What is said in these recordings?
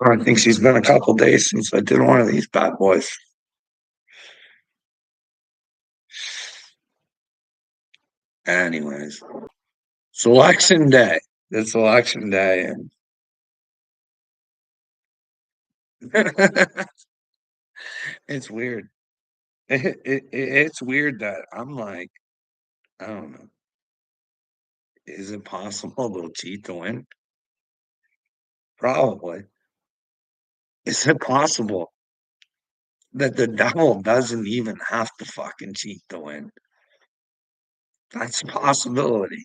I think she's been a couple days since I did one of these bad boys. Anyways, it's election day. It's election day, and it's weird. It's weird that I'm like, I don't know. Is it possible they'll cheat to win? Probably. Is it possible that the devil doesn't even have to fucking cheat to win? That's a possibility.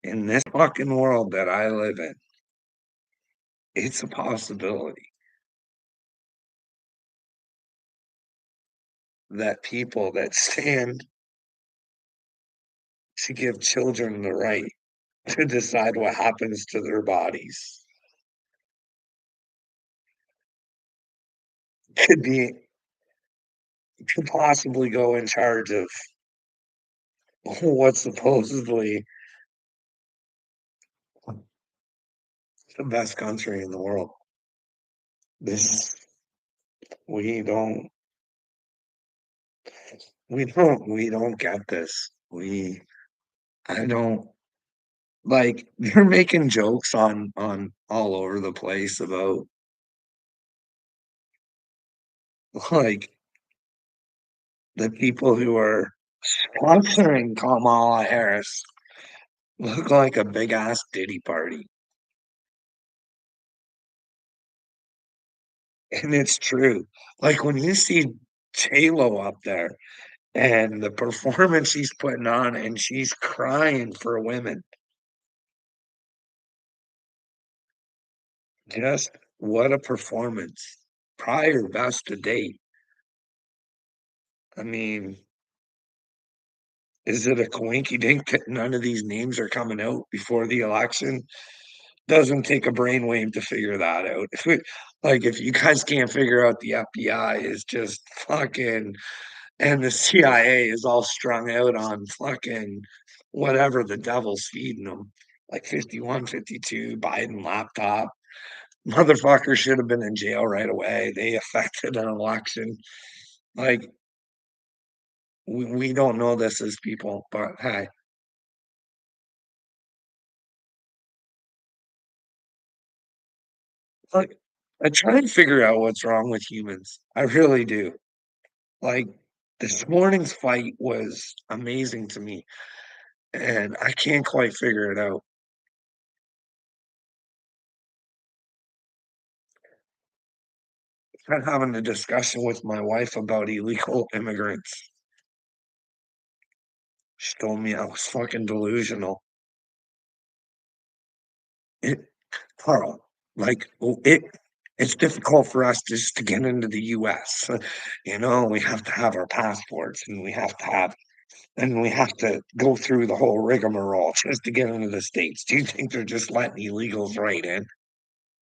In this fucking world that I live in, it's a possibility that people that stand to give children the right to decide what happens to their bodies could be could possibly go in charge of what's supposedly the best country in the world. This we don't we don't get this. I don't like they're making jokes on all over the place about like the people who are sponsoring Kamala Harris look like a big ass Diddy party. And it's true. Like when you see J-Lo up there and the performance she's putting on and she's crying for women, just what a performance. Prior best to date. I mean, is it a coinky dink that none of these names are coming out before the election? Doesn't take a brainwave to figure that out. Like if you guys can't figure out the FBI is just fucking and the CIA is all strung out on fucking whatever the devil's feeding them, like 51, 52, Biden laptop. Motherfucker should have been in jail right away. They affected an election. Like, we don't know this as people, but hey, like, I try and figure out what's wrong with humans. I really do. Like, this morning's fight was amazing to me, and I can't quite figure it out. I'm having a discussion with my wife about illegal immigrants. She told me I was fucking delusional. It, Carl, like it's difficult for us just to get into the US. You know, we have to have our passports and we have to go through the whole rigmarole just to get into the States. Do you think they're just letting illegals right in?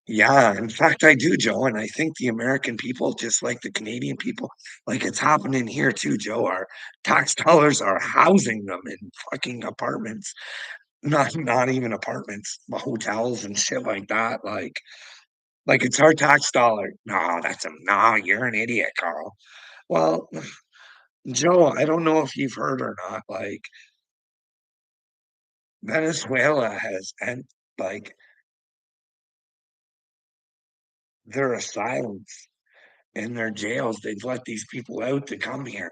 Yeah, in fact, I do, Joe, and I think the American people, just like the Canadian people, like it's happening here too, Joe. Our tax dollars are housing them in fucking apartments, not even apartments, but hotels and shit like that. Like it's our tax dollar. No, no. You're an idiot, Carl. Well, Joe, I don't know if you've heard or not. Like Venezuela has and like their asylums in their jails. They've let these people out to come here.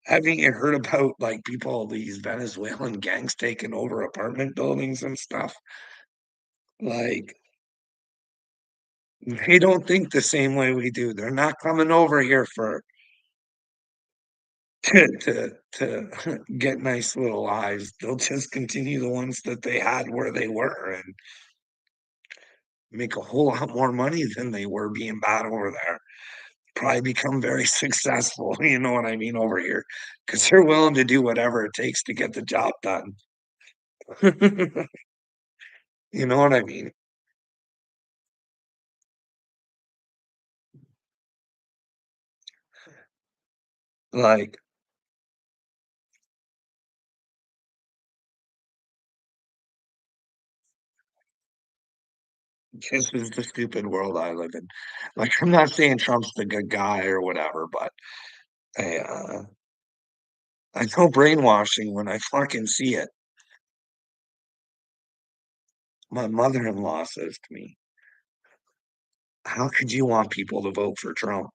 Haven't you heard about like people, these Venezuelan gangs taking over apartment buildings and stuff? Like they don't think the same way we do. They're not coming over here for to get nice little lives. They'll just continue the ones that they had where they were and make a whole lot more money than they were being bad over there. Probably become very successful, you know what I mean, over here, because they're willing to do whatever it takes to get the job done. You know what I mean? Like, This is the stupid world I live in. Like, I'm not saying Trump's the good guy or whatever, but I, uh, I know brainwashing when I fucking see it. My mother-in-law says to me, "How could you want people to vote for Trump?" I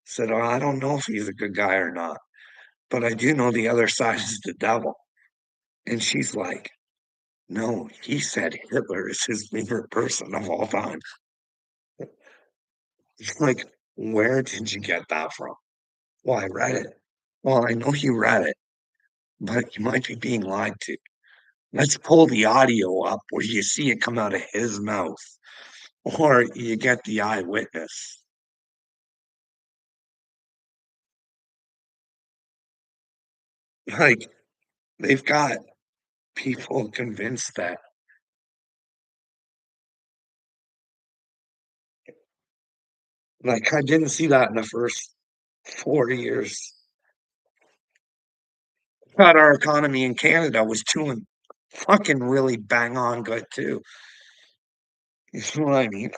said, "Oh, I don't know if he's a good guy or not, but I do know the other side is the devil." And she's like, "No, he said Hitler is his favorite person of all time." Like, where did you get that from? Well, I read it. Well, I know you read it, but you might be being lied to. Let's pull the audio up where you see it come out of his mouth, or you get the eyewitness. Like, they've got people convinced that, like, I didn't see that in the first 4 years. Thought our economy in Canada was doing fucking really bang on good too. You know what I mean?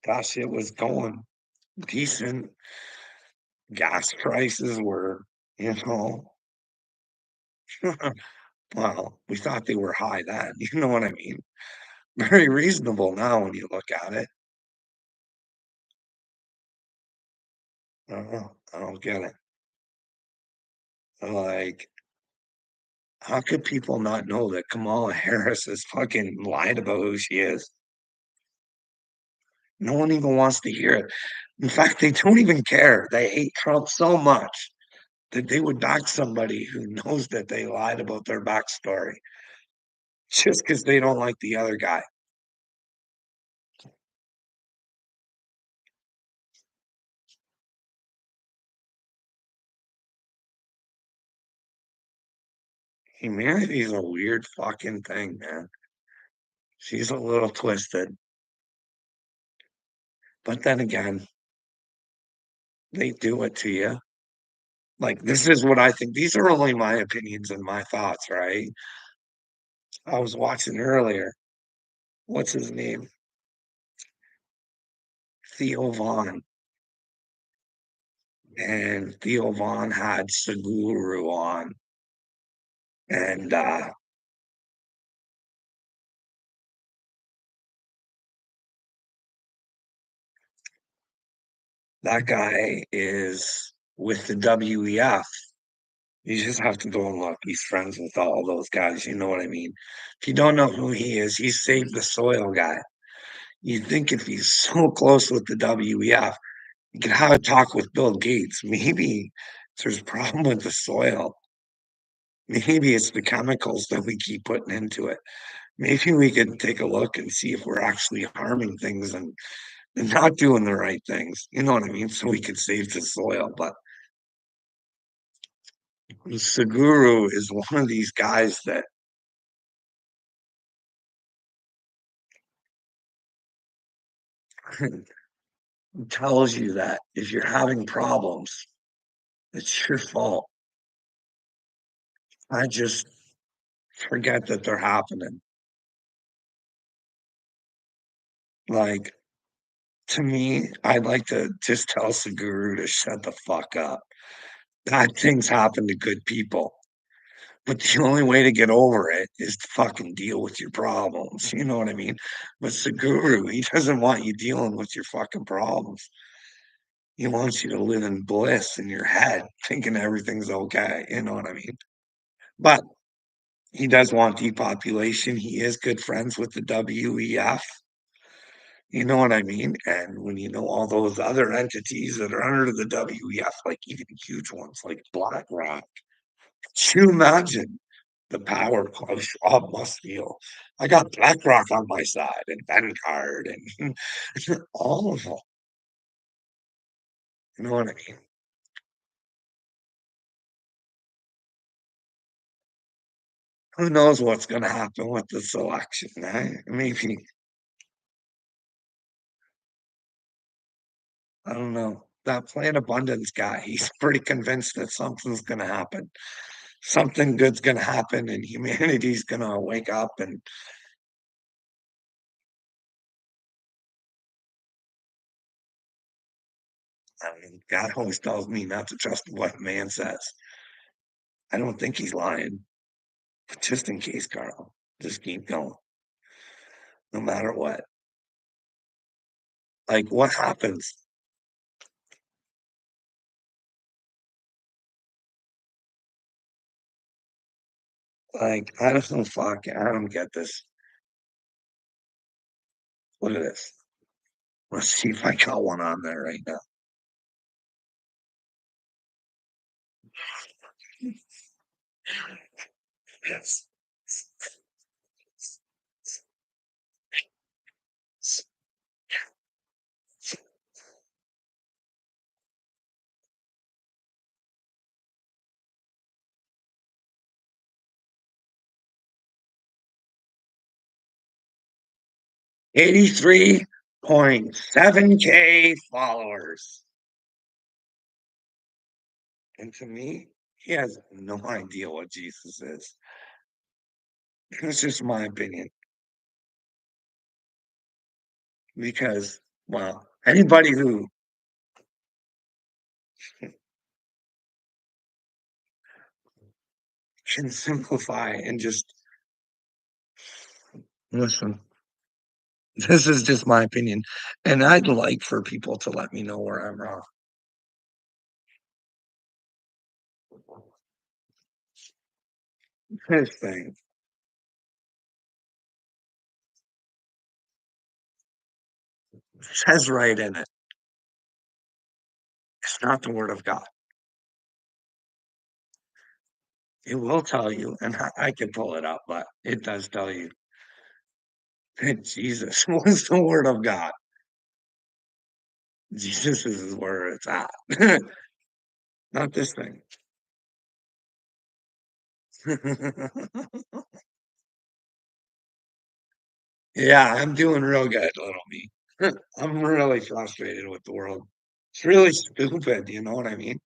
Gosh, it was going decent. Gas prices were, you know, well, we thought they were high then, you know what I mean? Very reasonable now when you look at it. I don't get it. Like, how could people not know that Kamala Harris is fucking lied about who she is? No one even wants to hear it. In fact, they don't even care. They hate Trump so much that they would back somebody who knows that they lied about their backstory just because they don't like the other guy. Humanity is a weird fucking thing, man. She's a little twisted. But then again, they do it to you. Like, this is what I think. These are only my opinions and my thoughts, right? I was watching earlier. What's his name? Theo Vaughn. And Theo Vaughn had Seguru on. And that guy is with the WEF. You just have to go and look. He's friends with all those guys. You know what I mean? If you don't know who he is, he's Save the Soil guy. You'd think if he's so close with the WEF, you could have a talk with Bill Gates. Maybe there's a problem with the soil. Maybe it's the chemicals that we keep putting into it. Maybe we could take a look and see if we're actually harming things and not doing the right things. You know what I mean? So we could save the soil. But Seguru is one of these guys that tells you that if you're having problems, it's your fault. I just forget that they're happening. Like, to me, I'd like to just tell Seguru to shut the fuck up. Bad things happen to good people. But the only way to get over it is to fucking deal with your problems. You know what I mean? But Seguru, he doesn't want you dealing with your fucking problems. He wants you to live in bliss in your head, thinking everything's okay. You know what I mean? But he does want depopulation. He is good friends with the WEF. You know what I mean? And when you know all those other entities that are under the WEF, like even huge ones like BlackRock, can you imagine the power Klaus Schwab must feel? I got BlackRock on my side and Vanguard and all of them. You know what I mean? Who knows what's going to happen with this election? Eh? Maybe, I don't know. That Plant Abundance guy, he's pretty convinced that something's going to happen. something good's gonna happen and humanity's gonna wake up and I mean, God always tells me not to trust what man says. I don't think he's lying, but just in case, Carl, just keep going, no matter what. Like, what happens? Like, I don't know, fuck, I don't get this. Look at this. Let's see if I got one on there right now. Yes. 83.7K followers. And to me, he has no idea what Jesus is. It's just my opinion. Because, well, anybody who can simplify and just listen, this is just my opinion. And I'd like for people to let me know where I'm wrong. This thing says right in it, it's not the word of God. It will tell you, and I can pull it up, but it does tell you that Jesus was the word of God. Jesus is where it's at, not this thing. Yeah, I'm doing real good, little me. I'm really frustrated with the world. It's really stupid, you know what I mean?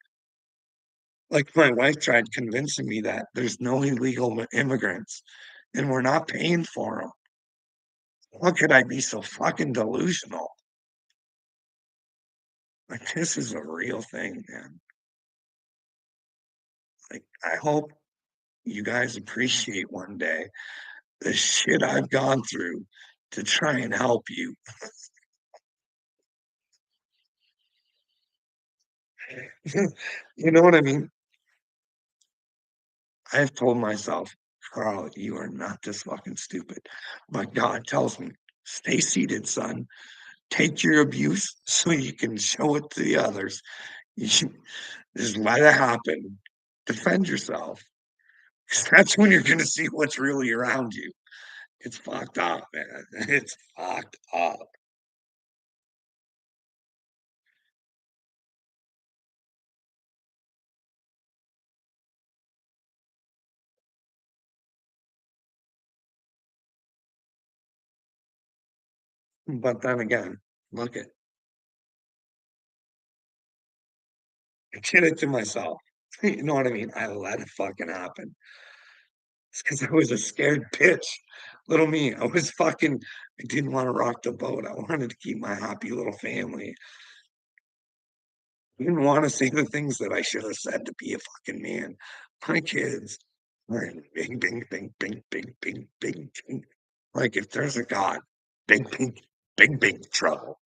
Like my wife tried convincing me that there's no illegal immigrants and we're not paying for them. How could I be so fucking delusional? Like this is a real thing, man. Like I hope you guys appreciate one day the shit I've gone through to try and help you. You know what I mean? I've told myself, Carl, you are not this fucking stupid. But God tells me, stay seated, son. Take your abuse so you can show it to the others. You should just let it happen. Defend yourself. 'Cause that's when you're gonna see what's really around you. It's fucked up, man. It's fucked up. But then again, look at I did it to myself. You know what I mean? I let it fucking happen. It's because I was a scared bitch. Little me. I was fucking I didn't want to rock the boat. I wanted to keep my happy little family. I didn't want to say the things that I should have said to be a fucking man. My kids are in bing, bing, bing, bing, bing, bing, bing, bing. Like if there's a God, big, big, big, big trouble.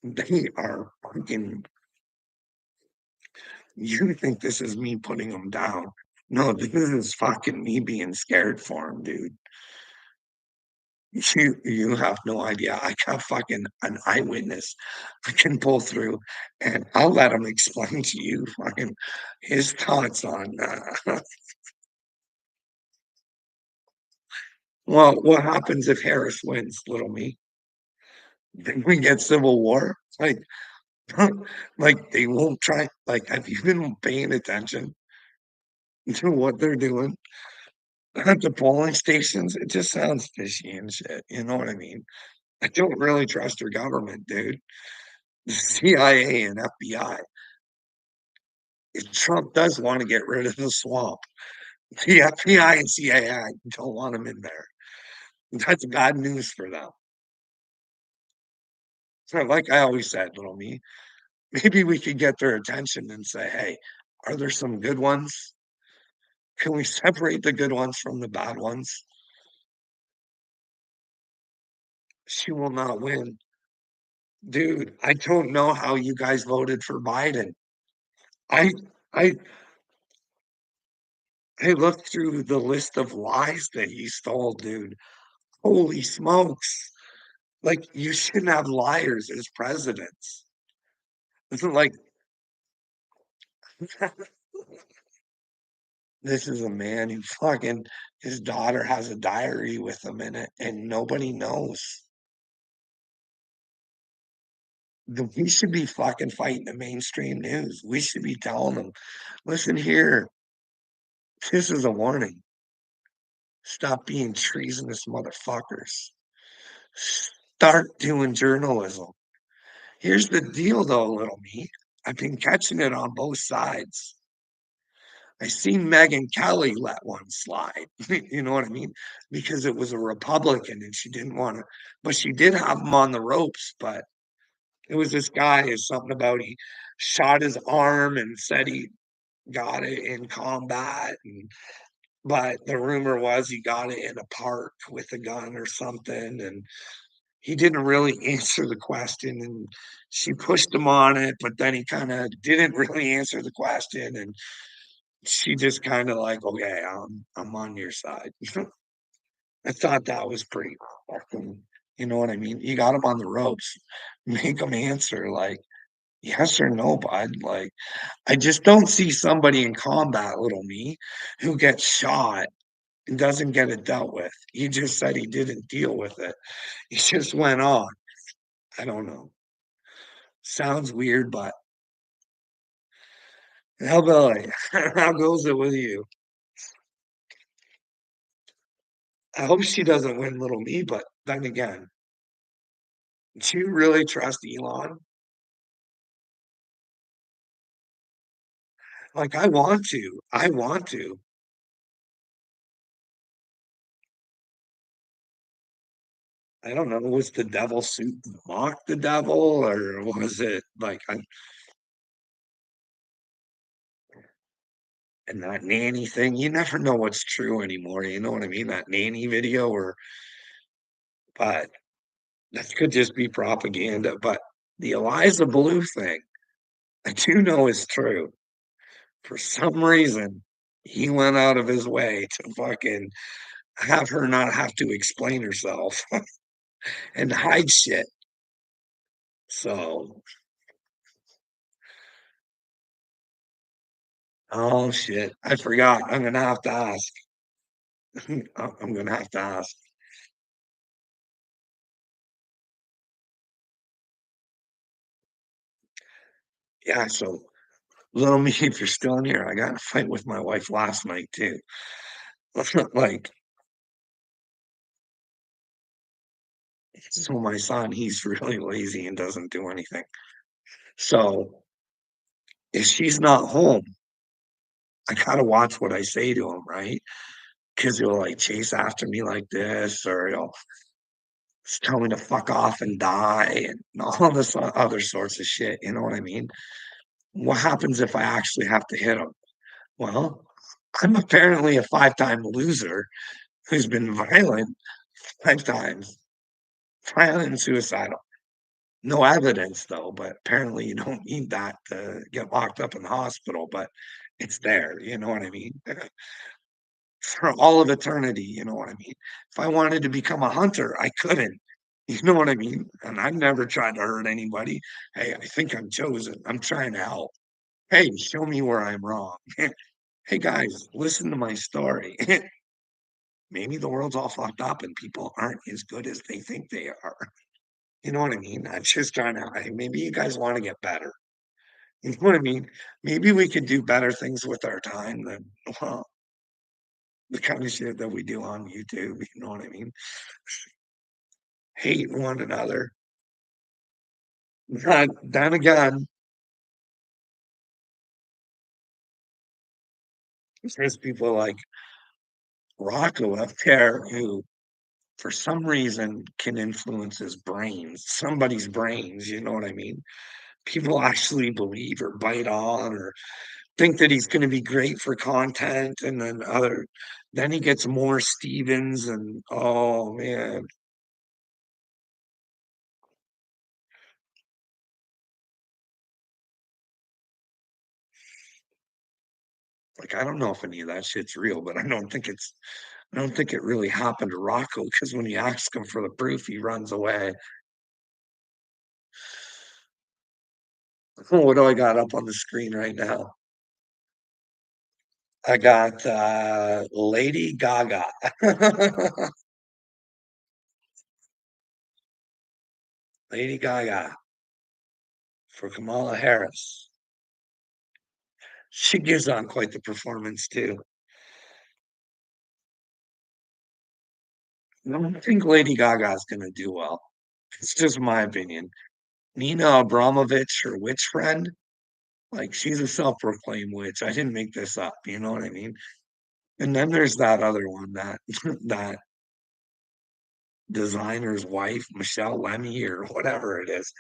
They are fucking. You think this is me putting them down? No, this is fucking me being scared for them, dude. You have no idea. I got fucking an eyewitness I can pull through, and I'll let him explain to you fucking his thoughts on well, what happens if Harris wins, little me? Then we get civil war? Like they won't try like have you been paying attention to what they're doing at the polling stations? It just sounds fishy and shit. You know what I mean? I don't really trust your government, dude. The CIA and FBI. If Trump does want to get rid of the swamp, The FBI and CIA don't want him in there. That's bad news for them. So, like I always said, little me, maybe we could get their attention and say, "Hey, are there some good ones? Can we separate the good ones from the bad ones?" She will not win. Dude, I don't know how you guys voted for Biden. I I I looked through the list of lies that he stole, dude. Holy smokes. Like, you shouldn't have liars as presidents. It's like, this is a man who fucking his daughter has a diary with him in it, and nobody knows. We should be fucking fighting the mainstream news. We should be telling them, listen here, this is a warning. Stop being treasonous motherfuckers. Start doing journalism. Here's the deal, though, little me. I've been catching it on both sides. I seen Megyn Kelly let one slide. You know what I mean? Because it was a Republican and she didn't want to, but she did have him on the ropes. But it was this guy, is something about he shot his arm and said he got it in combat. But the rumor was he got it in a park with a gun or something. And he didn't really answer the question. And she pushed him on it, but then he kind of didn't really answer the question. And she just kind of like, okay, I'm on your side. I thought that was pretty fucking, you know what I mean? You got him on the ropes, make him answer like yes or no, bud. Like, I just don't see somebody in combat, little me, who gets shot and doesn't get it dealt with. He just said he didn't deal with it. He just went on. I don't know. Sounds weird, but how about how goes it with you? I hope she doesn't win little me, but then again, do you really trust Elon? Like, I want to. I want to. I don't know, was the devil suit to mock the devil, or was it like and that nanny thing? You never know what's true anymore, you know what I mean? That nanny video or but that could just be propaganda, but the Eliza Blue thing, I do know is true. For some reason, he went out of his way to fucking have her not have to explain herself and hide shit. So, oh shit, I forgot. I'm gonna have to ask. I'm gonna have to ask. Yeah, so little me, if you're still in here, I got in a fight with my wife last night too. Like, so my son, he's really lazy and doesn't do anything. So if she's not home, I gotta watch what I say to him, right? Because he'll like chase after me like this, or he'll tell me to fuck off and die, and all this other sorts of shit. You know what I mean? What happens if I actually have to hit him? Well, I'm apparently a five-time loser who's been violent 5 times, violent and suicidal. No evidence though, but apparently you don't need that to get locked up in the hospital, but it's there, you know what I mean? For all of eternity, you know what I mean? If I wanted to become a hunter, I couldn't. You know what I mean? And I've never tried to hurt anybody. Hey, I think I'm chosen. I'm trying to help. Hey, show me where I'm wrong. Hey guys, listen to my story. Maybe the world's all fucked up and people aren't as good as they think they are. You know what I mean? I'm just trying to, maybe you guys want to get better. You know what I mean? Maybe we could do better things with our time than, well, the kind of shit that we do on YouTube. You know what I mean? Hate one another. Then again, There's people like Rocco up there who, for some reason, can influence his brains, somebody's brains, you know what I mean? People actually believe or bite on or think that he's going to be great for content, and then he gets more Stevens, and oh man, like I don't know if any of that shit's real, but I don't think it really happened to Rocco because when you ask him for the proof, he runs away. What do I got up on the screen right now? I got Lady Gaga. Lady Gaga for Kamala Harris. She gives on quite the performance too. I don't think Lady Gaga is going to do well. It's just my opinion. Nina Abramovich, her witch friend, like she's a self-proclaimed witch. I didn't make this up. You know what I mean? And then there's that other one, that that designer's wife, Michelle Lemmy or whatever it is.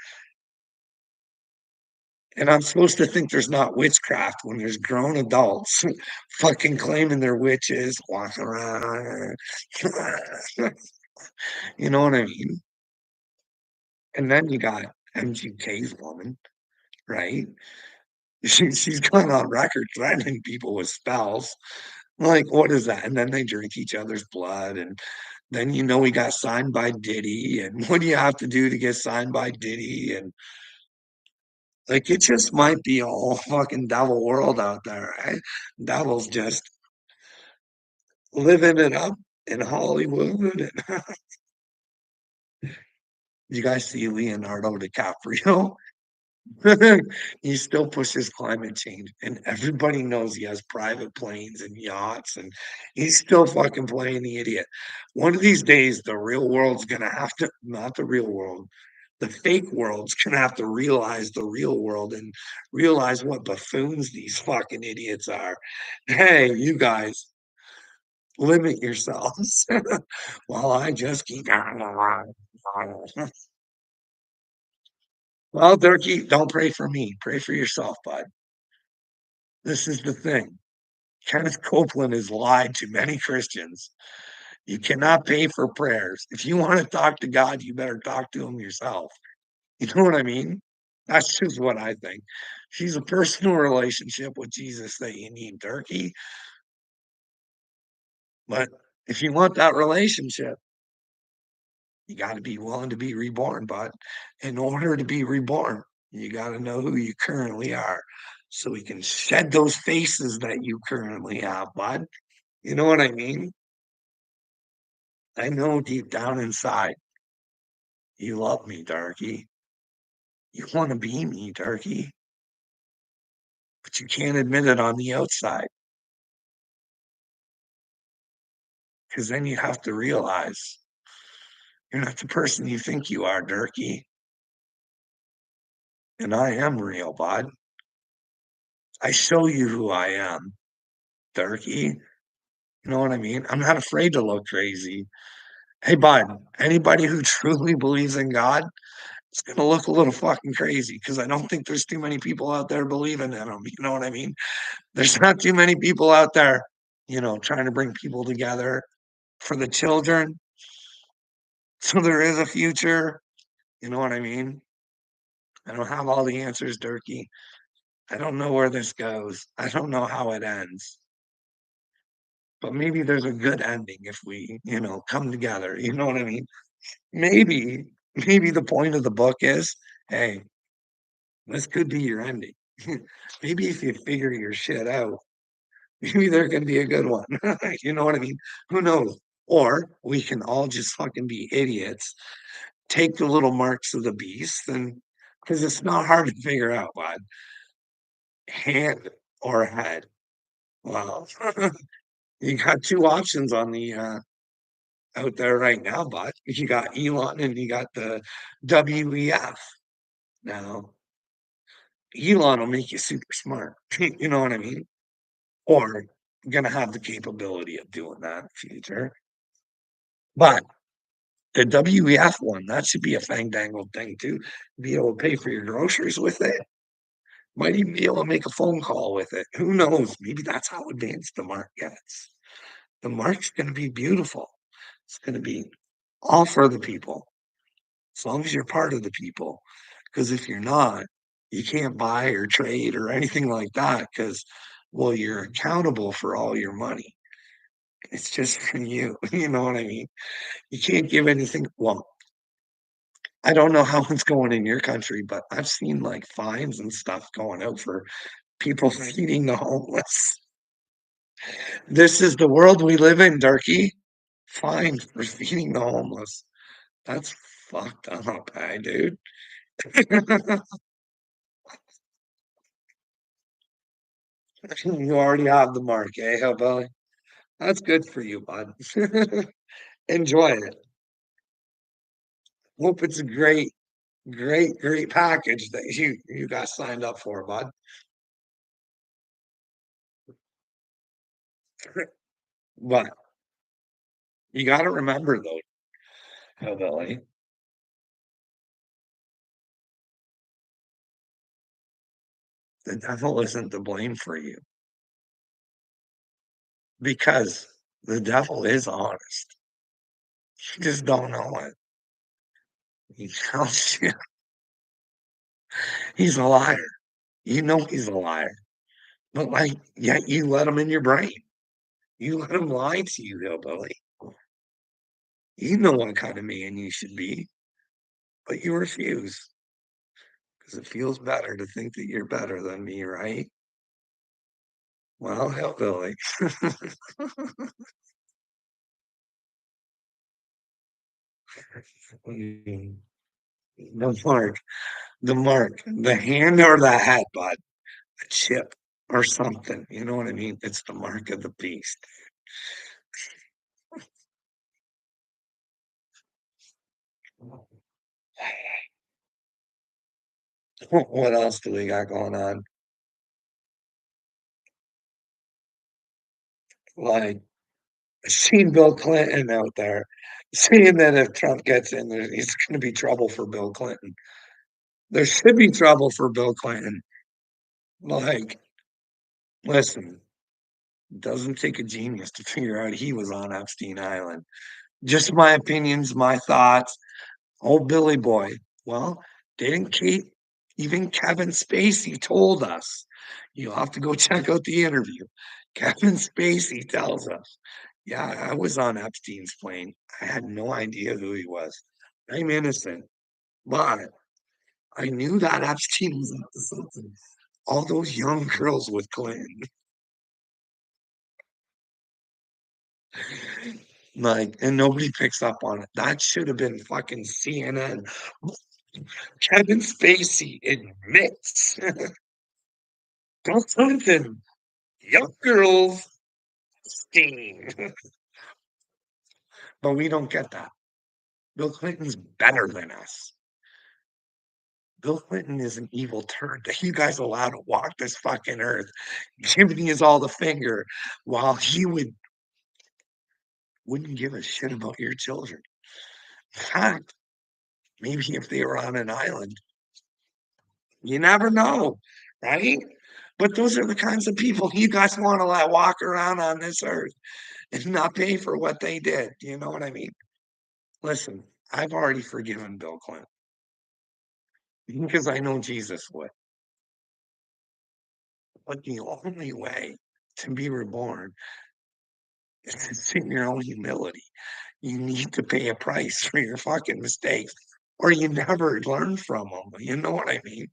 And I'm supposed to think there's not witchcraft when there's grown adults fucking claiming they're witches, walking around. You know what I mean? And then you got MGK's woman, right? She's gone on record threatening people with spells. Like, what is that? And then they drink each other's blood. And then we got signed by Diddy. And what do you have to do to get signed by Diddy? And like, it just might be a whole fucking devil world out there, right? Devil's just living it up in Hollywood. And you guys see Leonardo DiCaprio? He still pushes climate change, and everybody knows he has private planes and yachts, and he's still fucking playing the idiot. One of these days, the real world's gonna have to, not the real world, the fake world's gonna have to realize the real world and realize what buffoons these fucking idiots are. Hey, you guys, limit yourselves while I just keep. Well, Durkee, don't pray for me. Pray for yourself, bud. This is the thing. Kenneth Copeland has lied to many Christians. You cannot pay for prayers. If you want to talk to God, you better talk to him yourself. You know what I mean? That's just what I think. She's a personal relationship with Jesus that you need, Turkey. But if you want that relationship, you got to be willing to be reborn. But in order to be reborn, you got to know who you currently are so we can shed those faces that you currently have, bud. You know what I mean? I know deep down inside you love me, Darky. You want to be me, Darky, but you can't admit it on the outside because then you have to realize you're not the person you think you are, Darky. And I am real, bud. I show you who I am, Darky. You know what I mean? I'm not afraid to look crazy. Hey, bud, anybody who truly believes in God is going to look a little fucking crazy because I don't think there's too many people out there believing in him. You know what I mean? There's not too many people out there, trying to bring people together for the children. So there is a future. You know what I mean? I don't have all the answers, Durkee. I don't know where this goes. I don't know how it ends. But maybe there's a good ending if we, come together. You know what I mean? Maybe, maybe the point of the book is, hey, this could be your ending. Maybe if you figure your shit out, maybe there can be a good one. You know what I mean? Who knows? Or we can all just fucking be idiots, take the little marks of the beast, and because it's not hard to figure out, bud. Hand or head. Well, you got two options on the out there right now, bud. You got Elon and you got the WEF. Now, Elon will make you super smart. You know what I mean? Or gonna have the capability of doing that in the future. But the WEF one, that should be a fang-dangled thing too. Be able to pay for your groceries with it. Might even be able to make a phone call with it. Who knows? Maybe that's how advanced the mark gets. The mark's gonna be beautiful. It's gonna be all for the people, as long as you're part of the people. Because if you're not, you can't buy or trade or anything like that. Because, well, you're accountable for all your money. It's just for you. You know what I mean? You can't give anything. Well, I don't know how it's going in your country, but I've seen like fines and stuff going out for people feeding the homeless. This is the world we live in, Darky. Fine for feeding the homeless. That's fucked up, dude. You already have the mark, eh, hillbilly? That's good for you, bud. Enjoy it. Hope it's a great, great, great package that you got signed up for, bud. But you got to remember though, hillbilly, the devil isn't to blame for you because the devil is honest. You just don't know it. He tells you he's a liar. You know he's a liar, but like, yet you let him in your brain. You let him lie to you, hillbilly. You know what kind of man you should be, but you refuse because it feels better to think that you're better than me, right? Well, hillbilly. Mm, the mark, the mark, the hand or the head, bud, a chip or something. You know what I mean? It's the mark of the beast. What else do we got going on? Like, seeing Bill Clinton out there, seeing that if Trump gets in there, it's going to be trouble for Bill Clinton. There should be trouble for Bill Clinton. Like, listen, doesn't take a genius to figure out he was on Epstein Island. Just my opinions, my thoughts. Oh, Billy Boy. Well, didn't Kate, even Kevin Spacey told us. You'll have to go check out the interview. Kevin Spacey tells us, yeah, I was on Epstein's plane. I had no idea who he was. I'm innocent, but I knew that Epstein was up to something. All those young girls with Clinton, like, and nobody picks up on it. That should have been fucking CNN. Kevin Spacey admits Bill Clinton, young girls, Epstein. But we don't get that. Bill Clinton's better than us. Bill Clinton is an evil turd that you guys allowed to walk this fucking earth, giving us all the finger while he wouldn't give a shit about your children. In fact, maybe if they were on an island, you never know, right? But those are the kinds of people you guys want to let walk around on this earth and not pay for what they did. You know what I mean? Listen, I've already forgiven Bill Clinton because I know Jesus would. But the only way to be reborn is to sit in your own humility. You need to pay a price for your fucking mistakes, or you never learn from them. You know what I mean?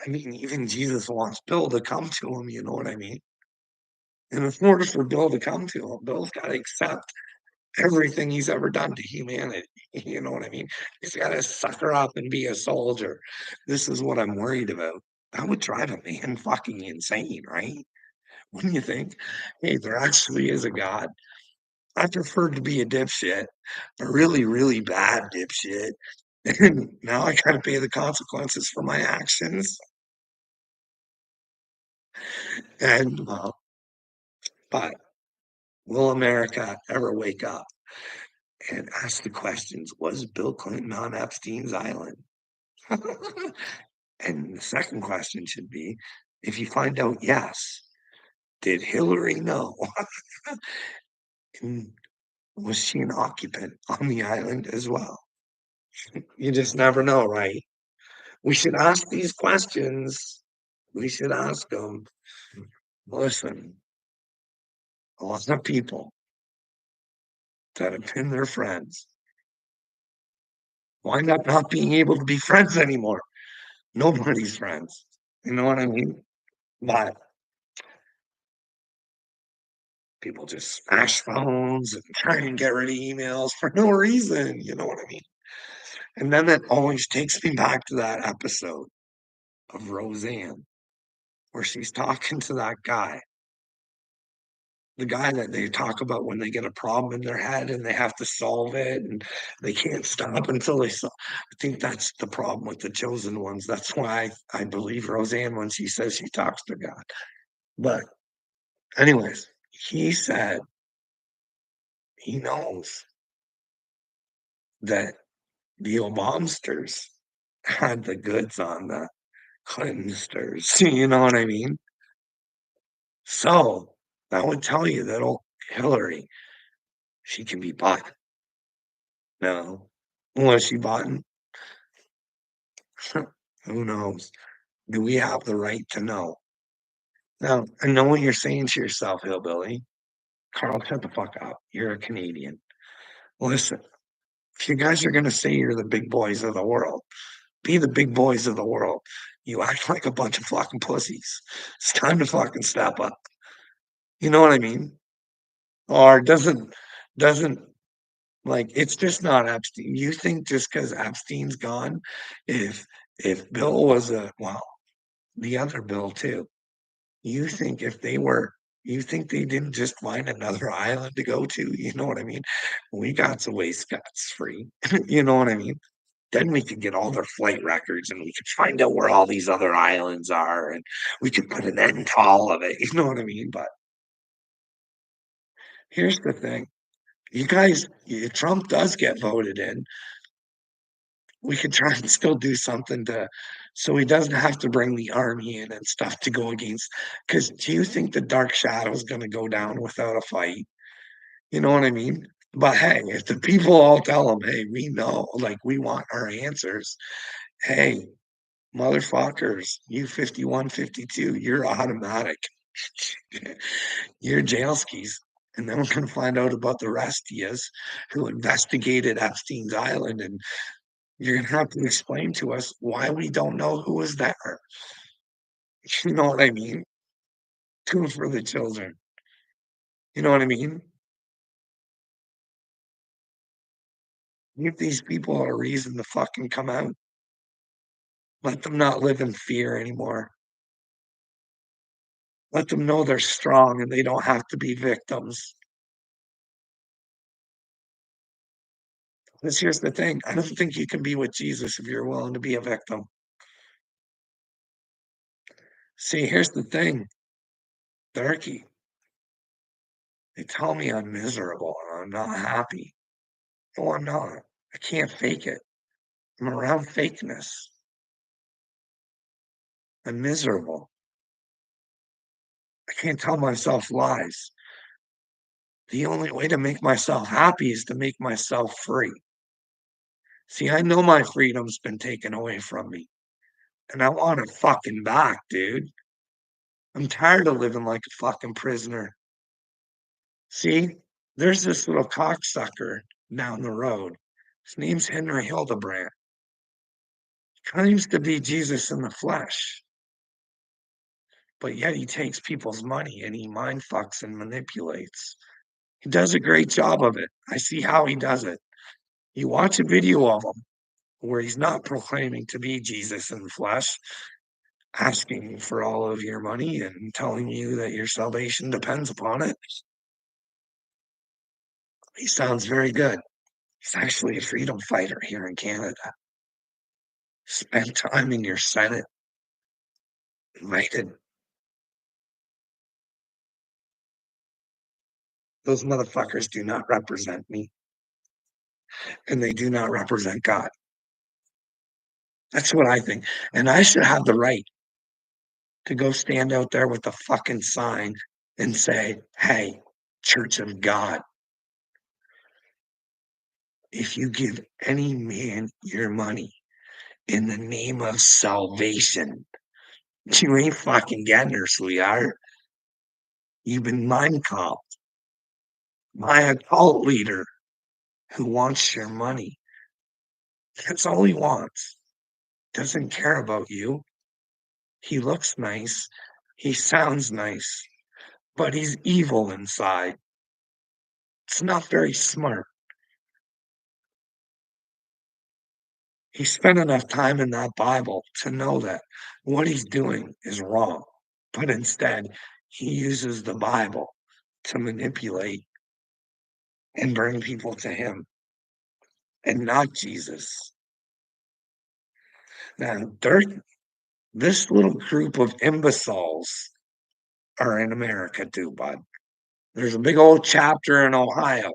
I mean, even Jesus wants Bill to come to him. You know what I mean? And in order for Bill to come to him, Bill's got to accept everything he's ever done to humanity. You know what I mean? He's got to sucker up and be a soldier. This is what I'm worried about. That would drive a man fucking insane, right? Wouldn't you think? Hey, there actually is a God. I prefer to be a dipshit, a really, really bad dipshit. And now I got to pay the consequences for my actions. And, but will America ever wake up and ask the questions, was Bill Clinton on Epstein's island? And the second question should be, if you find out yes, did Hillary know? And was she an occupant on the island as well? You just never know, right? We should ask these questions. We should ask them. Listen, a lot of people that have been their friends wind up not being able to be friends anymore. Nobody's friends. You know what I mean? But people just smash phones and try and get rid of emails for no reason. You know what I mean? And then that always takes me back to that episode of Roseanne where she's talking to that guy, the guy that they talk about when they get a problem in their head and they have to solve it and they can't stop until they solve. I think that's the problem with the chosen ones. That's why I believe Roseanne when she says she talks to God. But anyways, he said he knows that the Obamsters had the goods on the Clintonsters. You know what I mean? So that would tell you that old Hillary, she can be bought. No. Was she bought? Who knows? Do we have the right to know? Now, I know what you're saying to yourself, hillbilly. Carl, shut the fuck up. You're a Canadian. Listen, if you guys are going to say you're the big boys of the world, be the big boys of the world. You act like a bunch of fucking pussies. It's time to fucking step up. You know what I mean? Or doesn't like it's just not Epstein. You think just because Epstein's gone, if Bill was a well, the other Bill too. You think if they were, you think they didn't just find another island to go to? You know what I mean? We got the waste Scots free. You know what I mean? Then we could get all their flight records and we could find out where all these other islands are and we could put an end to all of it. You know what I mean? But here's the thing. You guys, if Trump does get voted in, we could try and still do something to so he doesn't have to bring the army in and stuff to go against. Because do you think the Dark Shadow is going to go down without a fight? You know what I mean? But hey, if the people all tell him, hey, we know, like we want our answers. Hey, motherfuckers, you 51, 52, you're automatic. You're jail skis. And then we're going to find out about the rest of yous who investigated Epstein's Island. And you're going to have to explain to us why we don't know who was there. You know what I mean? Two for the children. You know what I mean? Give these people a reason to fucking come out. Let them not live in fear anymore. Let them know they're strong and they don't have to be victims. Because here's the thing, I don't think you can be with Jesus if you're willing to be a victim. See, here's the thing, Darky, they tell me I'm miserable and I'm not happy. No, I'm not. I can't fake it. I'm around fakeness. I'm miserable. I can't tell myself lies. The only way to make myself happy is to make myself free. See, I know my freedom's been taken away from me, and I want it fucking back, dude. I'm tired of living like a fucking prisoner. See, there's this little cocksucker down the road. His name's Henry Hildebrand. He claims to be Jesus in the flesh, but yet he takes people's money and he mind fucks and manipulates. He does a great job of it. I see how he does it. You watch a video of him where he's not proclaiming to be Jesus in the flesh, asking for all of your money and telling you that your salvation depends upon it. He sounds very good. He's actually a freedom fighter here in Canada. Spent time in your Senate, invited Those motherfuckers do not represent me, and they do not represent God. That's what I think. And I should have the right to go stand out there with a fucking sign and say, "Hey, Church of God, if you give any man your money in the name of salvation, you ain't fucking getting her, sweetheart. You've been mind comped by a cult leader who wants your money. That's all he wants. Doesn't care about you. He looks nice. He sounds nice, but he's evil inside. It's not very smart. He spent enough time in that Bible to know that what he's doing is wrong. But instead, he uses the Bible to manipulate and bring people to him and not Jesus. Now, this little group of imbeciles are in America too, bud. There's a big old chapter in Ohio.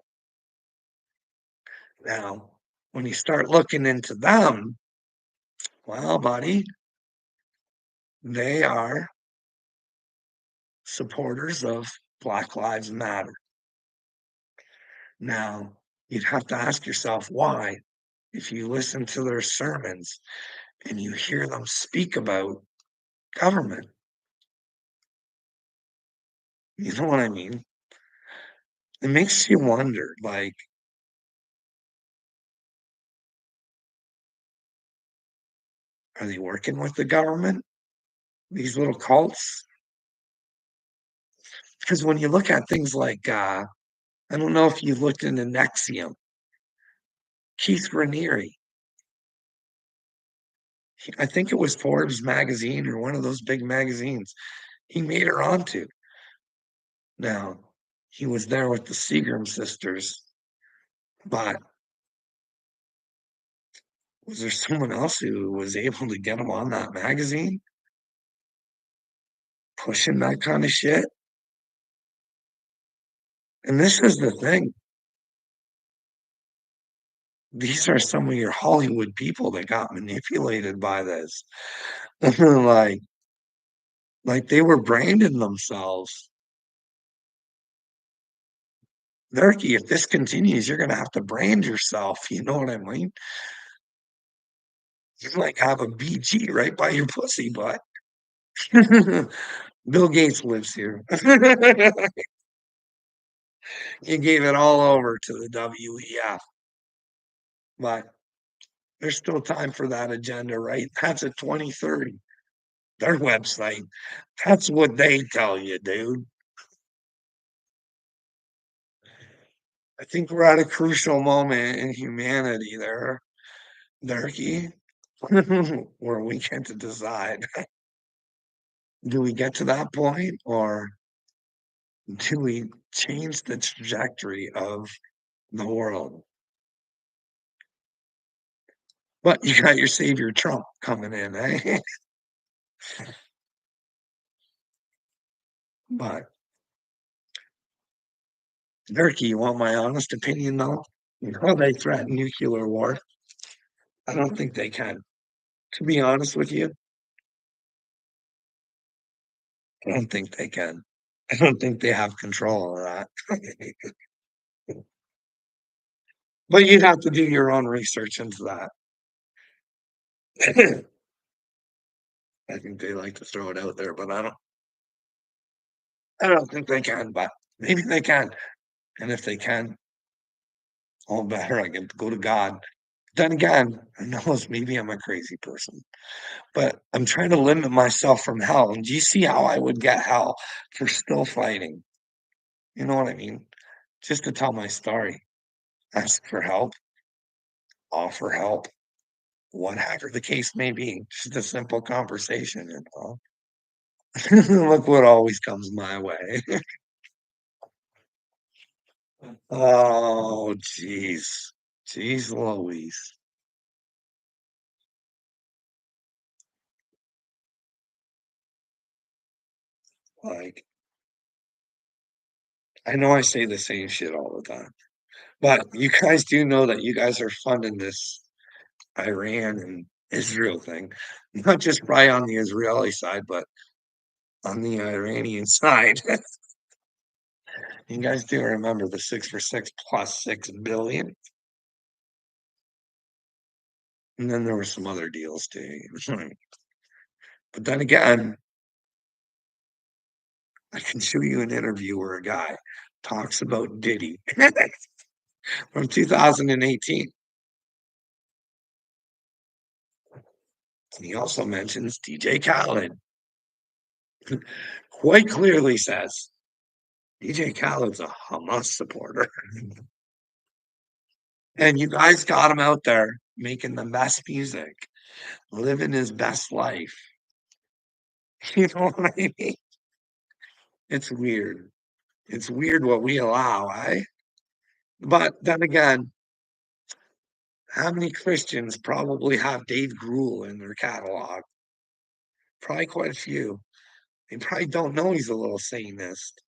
Now, when you start looking into them, well, buddy, they are supporters of Black Lives Matter. Now, you'd have to ask yourself why, if you listen to their sermons and you hear them speak about government. You know what I mean? It makes you wonder, like, are they working with the government? These little cults? Because when you look at things like, I don't know if you've looked into Nexium, Keith Raniere, I think it was Forbes magazine or one of those big magazines. He made her onto. Now, he was there with the Seagram sisters, but was there someone else who was able to get him on that magazine pushing that kind of shit? And this is the thing. These are some of your Hollywood people that got manipulated by this. like, like they were branding themselves. Durkee, if this continues, you're gonna have to brand yourself. You know what I mean? You like have a BG right by your pussy butt. Bill Gates lives here. You gave it all over to the WEF, but there's still time for that agenda, right? That's at 2030. Their website. That's what they tell you, dude. I think we're at a crucial moment in humanity there, Durkee, where we get to decide. Do we get to that point or do we change the trajectory of the world? But you got your savior Trump coming in, eh? But Durkee, you want my honest opinion though? You know they threaten nuclear war. I don't think they can. To be honest with you, I don't think they can. I don't think they have control of that. But you'd have to do your own research into that. I think they like to throw it out there, but I don't think they can, but maybe they can. And if they can, all better. I can go to God. Then again, who knows? Maybe I'm a crazy person, but I'm trying to limit myself from hell. And do you see how I would get hell for still fighting? You know what I mean? Just to tell my story, ask for help, offer help, whatever the case may be. Just a simple conversation, you know. Look what always comes my way. Oh, jeez. Jeez Louise. Like, I know I say the same shit all the time, but you guys do know that you guys are funding this Iran and Israel thing, not just probably on the Israeli side, but on the Iranian side. You guys do remember the 6 for 6 plus 6 billion? And then there were some other deals too. But then again, I can show you an interview where a guy talks about Diddy from 2018. And he also mentions DJ Khaled. Quite clearly says DJ Khaled's a Hamas supporter. And you guys got him out there making the best music, living his best life. You know what I mean? It's weird. It's weird what we allow, eh? But then again, how many Christians probably have Dave Grohl in their catalog? Probably quite a few. They probably don't know he's a little Satanist.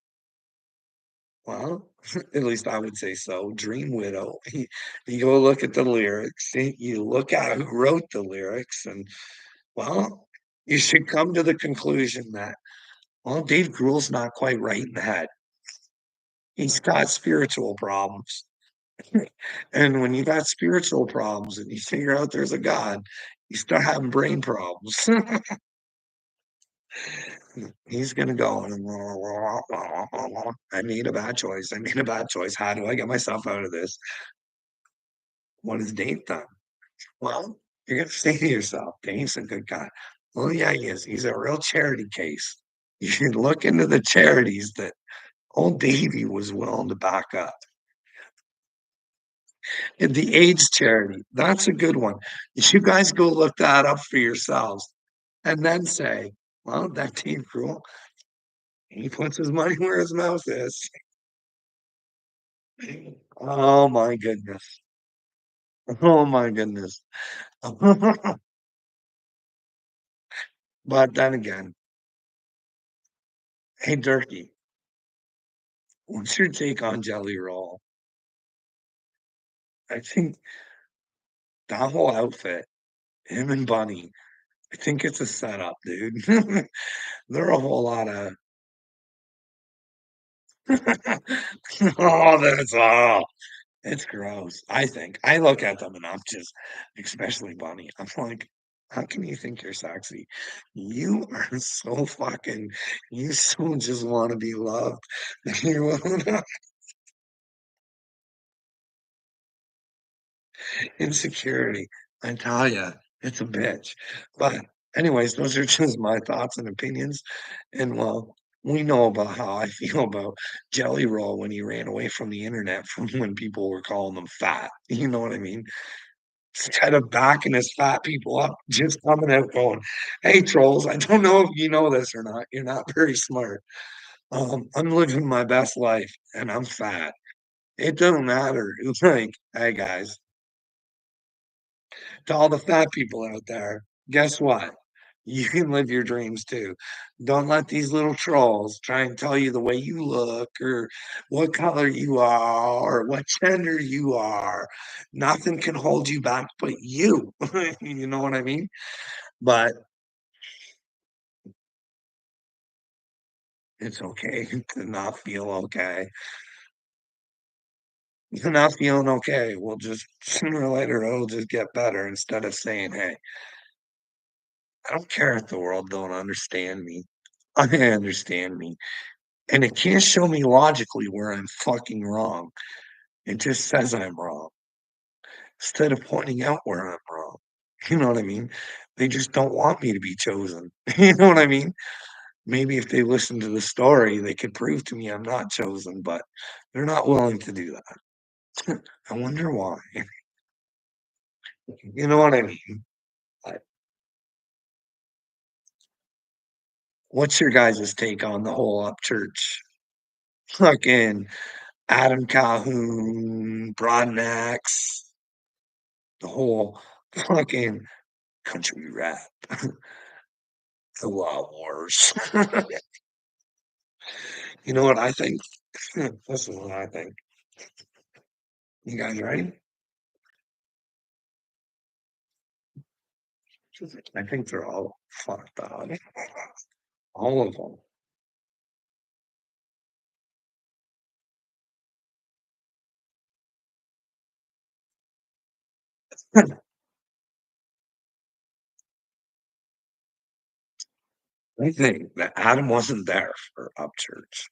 Well, at least I would say so. Dream Widow. You go look at the lyrics, you look at who wrote the lyrics, and well, you should come to the conclusion that, well, Dave Grohl's not quite right in the head. He's got spiritual problems. And when you got spiritual problems and you figure out there's a God, you start having brain problems. He's gonna go, I made a bad choice. I made a bad choice. How do I get myself out of this? What has Dave done? Well, you're gonna say to yourself, Dave's a good guy. Well, yeah, he is. He's a real charity case. You should look into the charities that old Davy was willing to back up. And the AIDS charity, that's a good one. You guys go look that up for yourselves and then say, well, that Dave Grohl, he puts his money where his mouth is. Oh my goodness. Oh my goodness. But then again, hey Durkee, what's your take on Jelly Roll? I think that whole outfit, him and Bunny, I think it's a setup, dude. They're a whole lot of oh, that's all. It's gross. I think. I look at them and I'm just, especially Bunny. I'm like, how can you think you're sexy? You are so fucking, you so just want to be loved. You insecurity. I tell you, it's a bitch. But anyways, those are just my thoughts and opinions. And well, we know about how I feel about Jelly Roll when he ran away from the internet from when people were calling him fat. You know what I mean? Instead of backing his fat people up, just coming out going, "Hey, trolls, I don't know if you know this or not. You're not very smart. I'm living my best life, and I'm fat. It doesn't matter." It's like, "Hey, guys, to all the fat people out there, guess what? You can live your dreams too. Don't let these little trolls try and tell you the way you look or what color you are or what gender you are. Nothing can hold you back but you." You know what I mean? But it's okay to not feel okay. If you're not feeling okay, well, just sooner or later it'll just get better instead of saying, "Hey, I don't care if the world don't understand me. I understand me. And it can't show me logically where I'm fucking wrong. It just says I'm wrong instead of pointing out where I'm wrong." You know what I mean? They just don't want me to be chosen. You know what I mean? Maybe if they listen to the story, they could prove to me I'm not chosen, but they're not willing to do that. I wonder why. You know what I mean? But what's your guys' take on the whole up church? Fucking Adam Calhoun, Broadnax, the whole fucking country rap, the Law Wars. You know what I think? This is what I think. You guys ready? I think they're all fucked up. All of them. I think that Adam wasn't there for Upchurch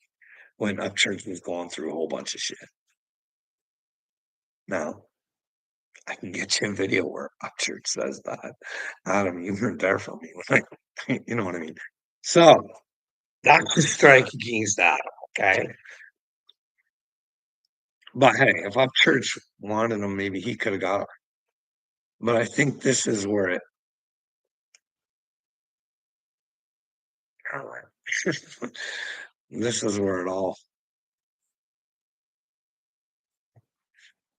when Upchurch was going through a whole bunch of shit. Now, I can get you a video where Upchurch says that. Adam, you weren't there for me. Like, you know what I mean? So that's the strike against Adam, okay? But hey, if Upchurch wanted him, maybe he could have got him. But I think this is where it this is where it all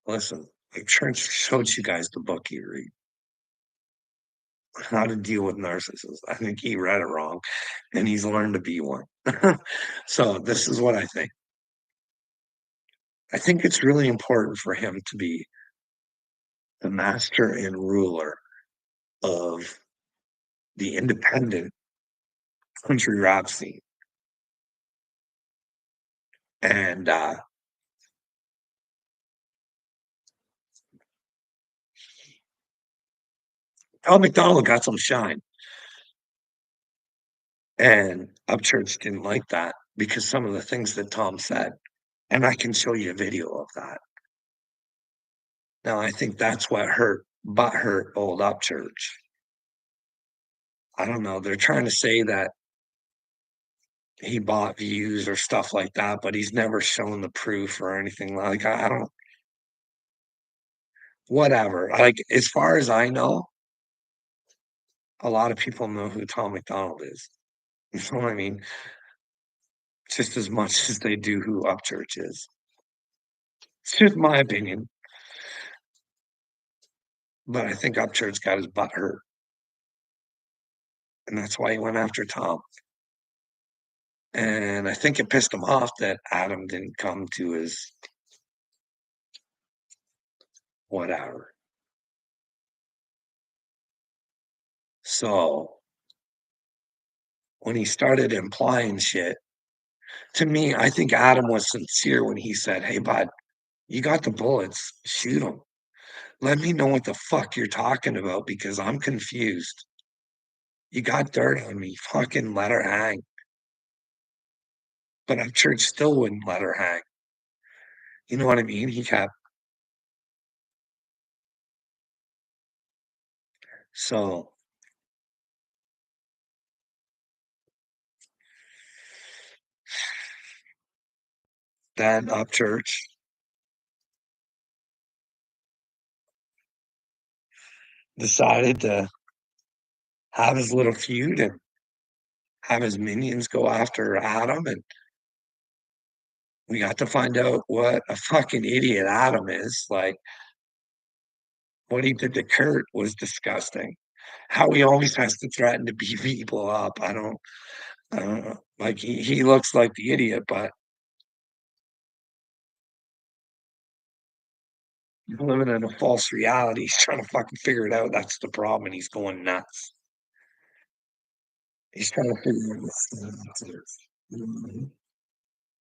listen, like Church showed you guys the book you read. How to deal with narcissists. I think he read it wrong and he's learned to be one. So this is what I think. I think it's really important for him to be the master and ruler of the independent country rap scene. And Tom McDonald got some shine. And Upchurch didn't like that because some of the things that Tom said. And I can show you a video of that. Now I think that's what hurt old Upchurch. I don't know. They're trying to say that he bought views or stuff like that, but he's never shown the proof or anything like I don't whatever. Like as far as I know, a lot of people know who Tom McDonald is. You know what I mean? Just as much as they do who Upchurch is. It's just my opinion. But I think Upchurch got his butt hurt. And that's why he went after Tom. And I think it pissed him off that Adam didn't come to his whatever. So when he started implying shit, to me, I think Adam was sincere when he said, "Hey, bud, you got the bullets, shoot them. Let me know what the fuck you're talking about because I'm confused. You got dirt on me, fucking let her hang." But I'm sure it still wouldn't let her hang. You know what I mean? He kept so then Upchurch decided to have his little feud and have his minions go after Adam, and we got to find out what a fucking idiot Adam is. Like, what he did to Kurt was disgusting. How he always has to threaten to beat people up. I don't know. Like he looks like the idiot, but he's living in a false reality. He's trying to fucking figure it out. That's the problem, and he's going nuts. He's trying to figure out this. Mhm.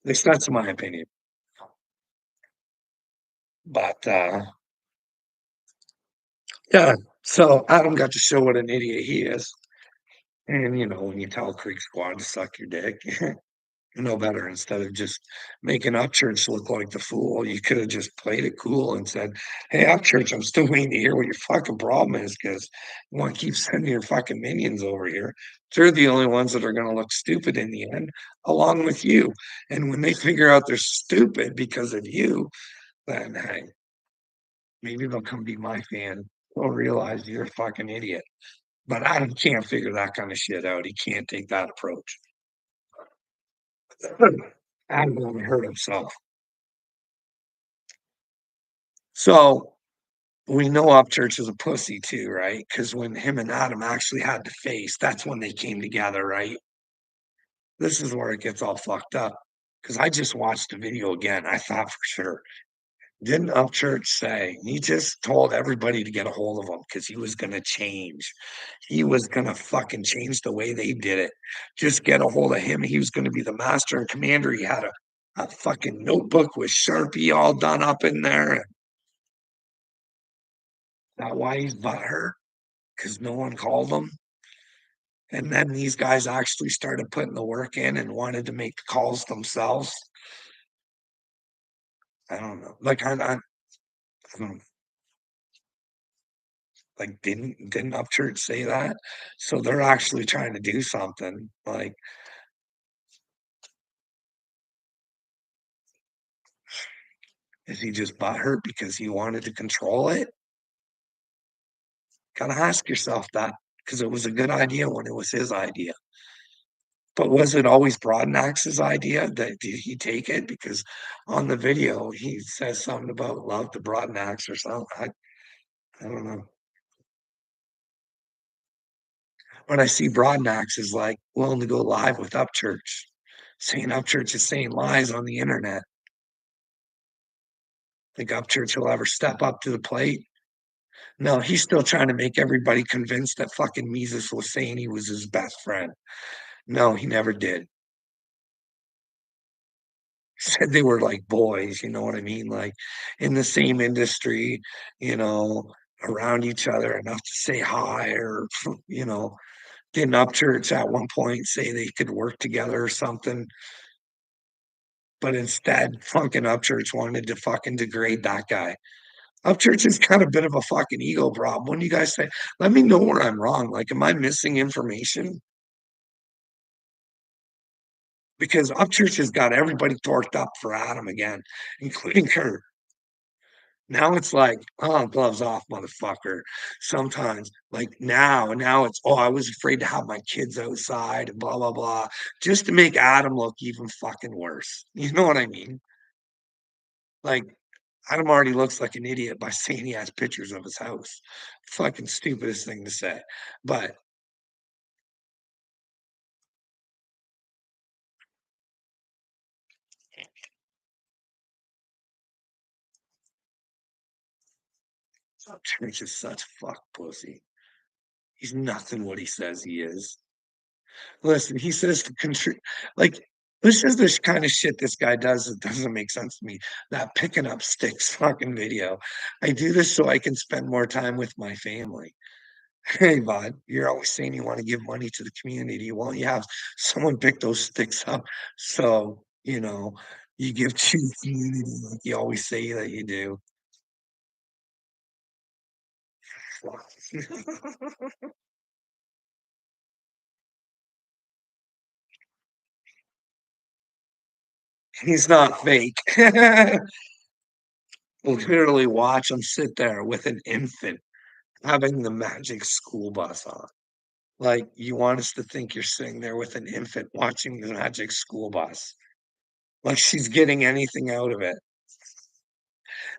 At least that's my opinion. But yeah, so Adam got to show what an idiot he is. And you know, when you tell Creek Squad to suck your dick, you know better. Instead of just making Upchurch look like the fool, you could have just played it cool and said, "Hey, Upchurch, I'm still waiting to hear what your fucking problem is because you want to keep sending your fucking minions over here. They're the only ones that are going to look stupid in the end, along with you. And when they figure out they're stupid because of you, then hey, maybe they'll come be my fan. They'll realize you're a fucking idiot." But Adam can't figure that kind of shit out. He can't take that approach. Adam only hurt himself. So we know Upchurch is a pussy too, right? Because when him and Adam actually had to face, that's when they came together, right? This is where it gets all fucked up. Because I just watched the video again, I thought for sure. Didn't Upchurch say he just told everybody to get a hold of him because he was gonna change. He was gonna fucking change the way they did it. Just get a hold of him. He was gonna be the master and commander. He had a fucking notebook with Sharpie all done up in there. And that's why he's butthurt because no one called him. And then these guys actually started putting the work in and wanted to make the calls themselves. I don't know. Like I don't like didn't Upchurch say that? So they're actually trying to do something. Like, is he just butthurt because he wanted to control it? Gotta ask yourself that because it was a good idea when it was his idea. But was it always Broadnax's idea? That did he take it? Because on the video he says something about love to Broadnax or something. I don't know. When I see Broadnax is like willing to go live with Upchurch, saying Upchurch is saying lies on the internet. Think Upchurch will ever step up to the plate? No, he's still trying to make everybody convinced that fucking Mises was saying he was his best friend. No, he never did. Said they were like boys, you know what I mean? Like in the same industry, you know, around each other enough to say hi or, you know, didn't Upchurch at one point say they could work together or something? But instead, fucking Upchurch wanted to fucking degrade that guy. Upchurch has got a bit of a fucking ego problem. When you guys say, let me know where I'm wrong. Like, am I missing information? Because Upchurch has got everybody torqued up for Adam again, including Kurt. Now it's like, oh, gloves off, motherfucker. Sometimes, like now it's, oh, I was afraid to have my kids outside and blah, blah, blah, just to make Adam look even fucking worse. You know what I mean? Like, Adam already looks like an idiot by saying he has pictures of his house. Fucking stupidest thing to say. But Upchurch is such fuck pussy. He's nothing what he says he is. Listen, he says to contribute, like, this is this kind of shit this guy does that doesn't make sense to me. That picking up sticks fucking video. I do this so I can spend more time with my family. Hey, bud, you're always saying you want to give money to the community. Well, you have someone pick those sticks up. So, you know, you give to the community like you always say that you do. He's not fake. Literally watch him sit there with an infant having the magic school bus on. Like, you want us to think you're sitting there with an infant watching the magic school bus, like she's getting anything out of it.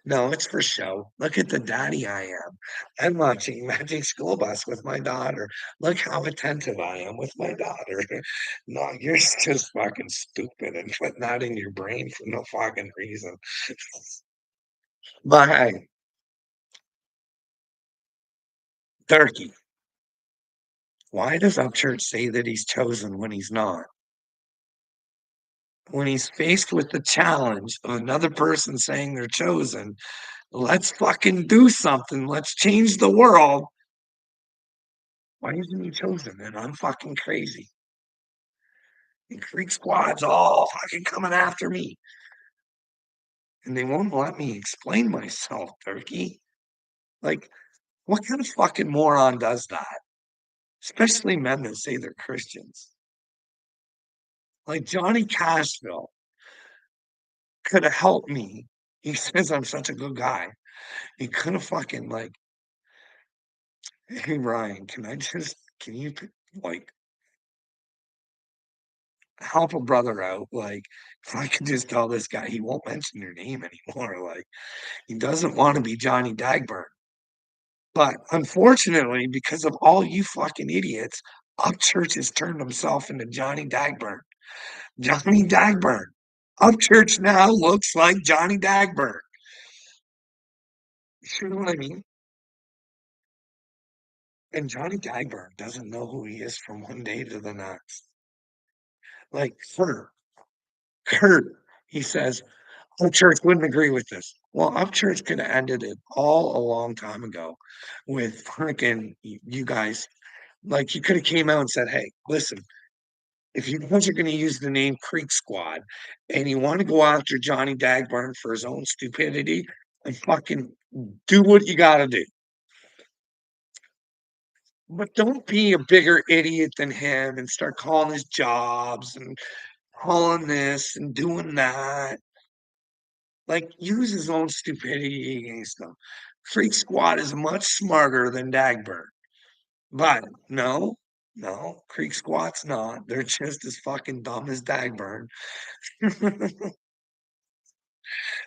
No, it's for show. Look at the daddy I am. I'm watching Magic School Bus with my daughter. Look how attentive I am with my daughter. No, you're just fucking stupid and putting that in your brain for no fucking reason. But hey, Turkey, why does Upchurch say that he's chosen when he's not? When he's faced with the challenge of another person saying they're chosen, let's fucking do something. Let's change the world. Why isn't he chosen? And I'm fucking crazy. And Creek Squad's all fucking coming after me. And they won't let me explain myself, Turkey. Like, what kind of fucking moron does that? Especially men that say they're Christians. Like Johnny Cashville could have helped me. He says I'm such a good guy. He could have fucking like, hey Ryan, can you like help a brother out? Like, if I could just tell this guy he won't mention your name anymore. Like, he doesn't want to be Johnny Dagburn. But unfortunately, because of all you fucking idiots, Upchurch has turned himself into Johnny Dagburn. Johnny Dagburn. Upchurch now looks like Johnny Dagburn. You know what I mean? And Johnny Dagburn doesn't know who he is from one day to the next. Like Kurt, he says, Upchurch wouldn't agree with this. Well, Upchurch could have ended it all a long time ago with freaking you guys. Like you could have came out and said, "Hey, listen, if you guys are going to use the name Creek Squad and you want to go after Johnny Dagburn for his own stupidity, and fucking do what you got to do. But don't be a bigger idiot than him and start calling his jobs and calling this and doing that. Like, use his own stupidity against them. Freak Squad is much smarter than Dagburn. But no, Creek Squad's not. They're just as fucking dumb as Dagburn.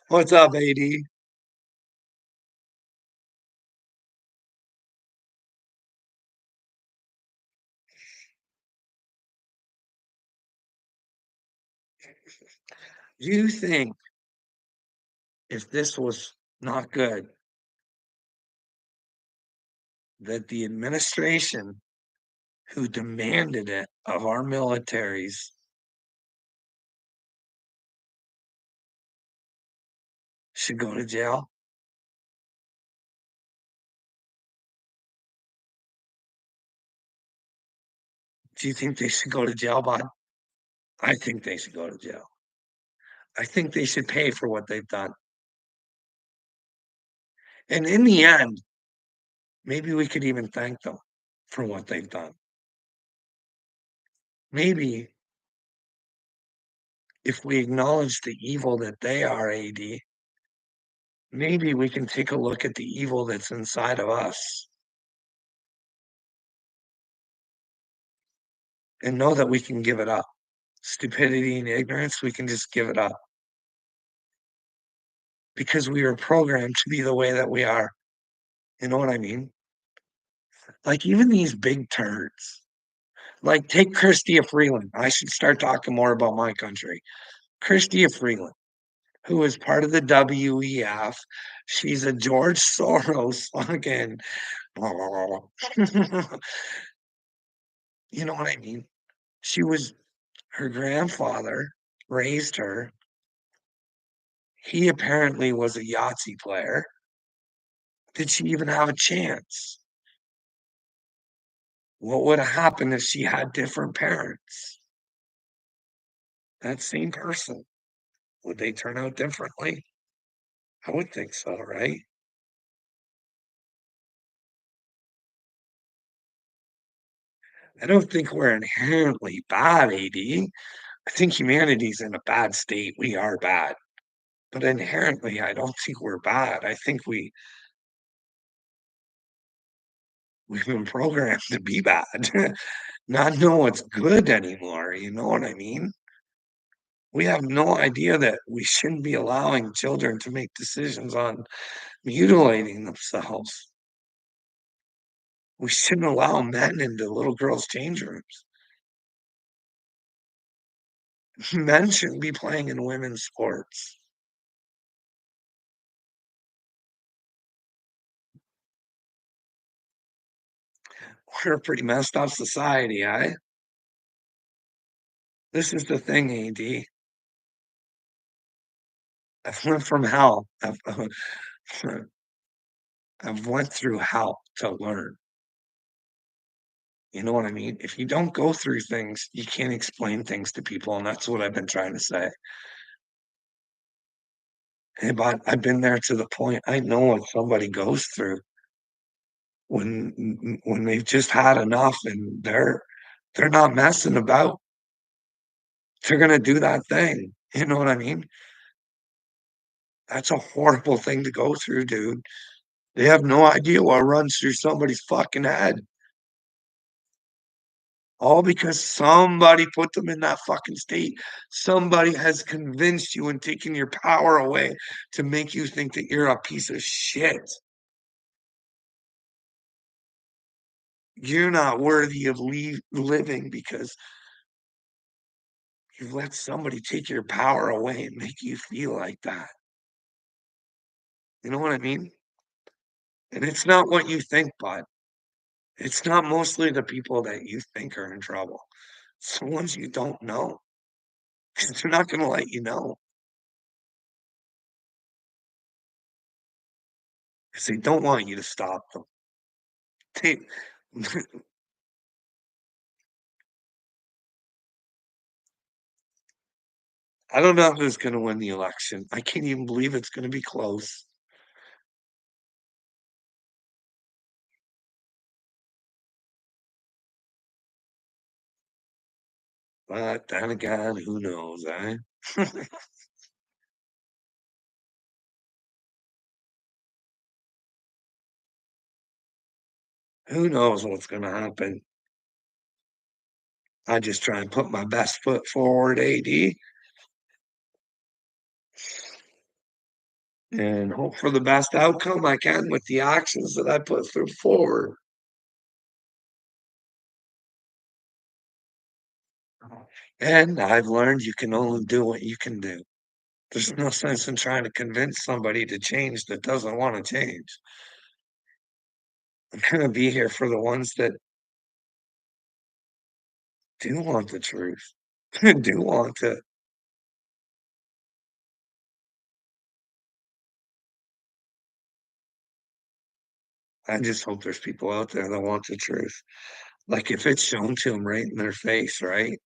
What's up, AD? You think if this was not good, that the administration who demanded it of our militaries should go to jail? Do you think they should go to jail, Bob? I think they should go to jail. I think they should pay for what they've done. And in the end, maybe we could even thank them for what they've done. Maybe if we acknowledge the evil that they are, AD, maybe we can take a look at the evil that's inside of us and know that we can give it up. Stupidity and ignorance, we can just give it up because we were programmed to be the way that we are. You know what I mean? Like even these big turds, like take Christia Freeland. I should start talking more about my country. Christia Freeland, who is part of the WEF. She's a George Soros fucking. You know what I mean? She was her grandfather raised her. He apparently was a Yahtzee player. Did she even have a chance? What would have happened if she had different parents? That same person, would they turn out differently? I would think so, right? I don't think we're inherently bad, AD. I think humanity's in a bad state. We are bad. But inherently, I don't think we're bad. I think we've been programmed to be bad, not know what's good anymore. You know what I mean? We have no idea that we shouldn't be allowing children to make decisions on mutilating themselves. We shouldn't allow men into little girls' change rooms. Men shouldn't be playing in women's sports. We're a pretty messed up society, eh? This is the thing, AD. I've went from hell. I've went through hell to learn. You know what I mean? If you don't go through things, you can't explain things to people, and that's what I've been trying to say. Hey, but I've been there to the point I know what somebody goes through when they've just had enough and they're not messing about. They're gonna do that thing. You know what I mean? That's a horrible thing to go through, dude. They have no idea what runs through somebody's fucking head. All because somebody put them in that fucking state. Somebody has convinced you and taken your power away to make you think that you're a piece of shit. You're not worthy of living because You've let somebody take your power away and make you feel like that. You know what I mean? And it's not what you think, bud. It's not mostly the people that you think are in trouble. It's the ones you don't know, 'cause they're not gonna let you know, 'cause they don't want you to stop them. They I don't know who's gonna win the election. I can't even believe it's gonna be close. But then again, who knows, eh? Who knows what's gonna happen? I just try and put my best foot forward, AD, and hope for the best outcome I can with the actions that I put through forward. And I've learned you can only do what you can do. There's no sense in trying to convince somebody to change that doesn't wanna change. I'm gonna be here for the ones that do want the truth, do want to. I just hope there's people out there that want the truth. Like, if it's shown to them right in their face, right?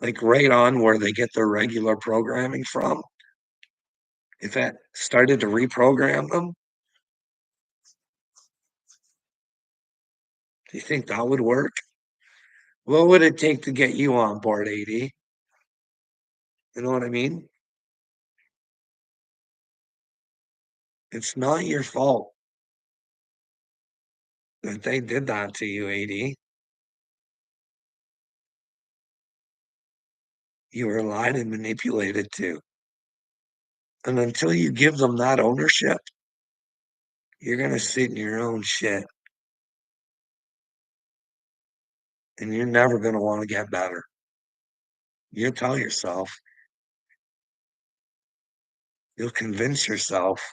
Like, right on where they get their regular programming from, if that started to reprogram them, do you think that would work? What would it take to get you on board, AD? You know what I mean? It's not your fault that they did that to you, AD. You were lied and manipulated too. And until you give them that ownership, you're gonna sit in your own shit, and you're never gonna wanna get better. You'll tell yourself, you'll convince yourself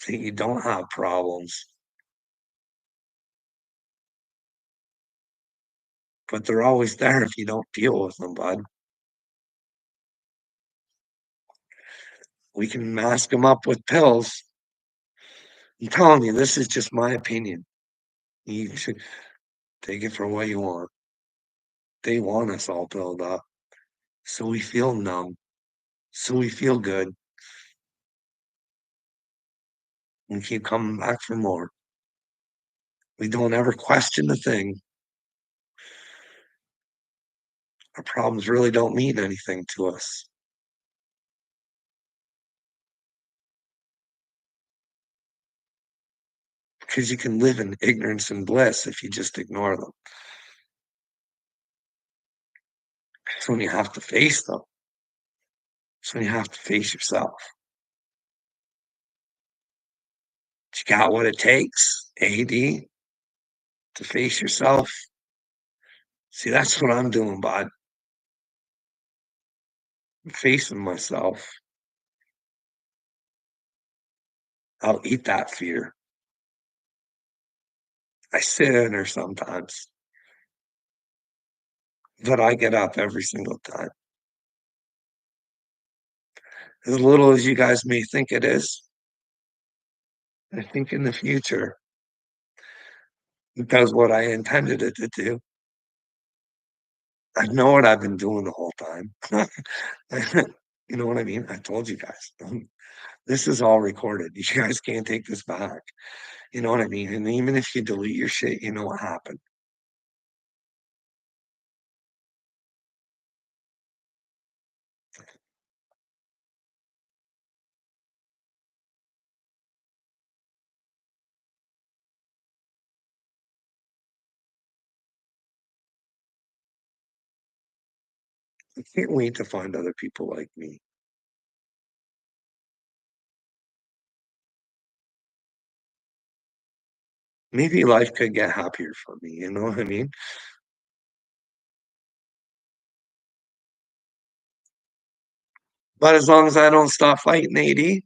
that you don't have problems, but they're always there if you don't deal with them, bud. We can mask them up with pills. I'm telling you, this is just my opinion. You should take it for what you want. They want us all built up, so we feel numb, so we feel good, and keep coming back for more. We don't ever question a thing. Our problems really don't mean anything to us because you can live in ignorance and bliss if you just ignore them. It's when you have to face them. It's when you have to face yourself. You got what it takes, AD, to face yourself. See, that's what I'm doing, bud. I'm facing myself. I'll eat that fear. I sit in her sometimes, but I get up every single time. As little as you guys may think it is, I think in the future, it does what I intended it to do. I know what I've been doing the whole time. You know what I mean? I told you guys. This is all recorded. You guys can't take this back. You know what I mean? And even if you delete your shit, you know what happened. I can't wait to find other people like me. Maybe life could get happier for me. You know what I mean? But as long as I don't stop fighting AD,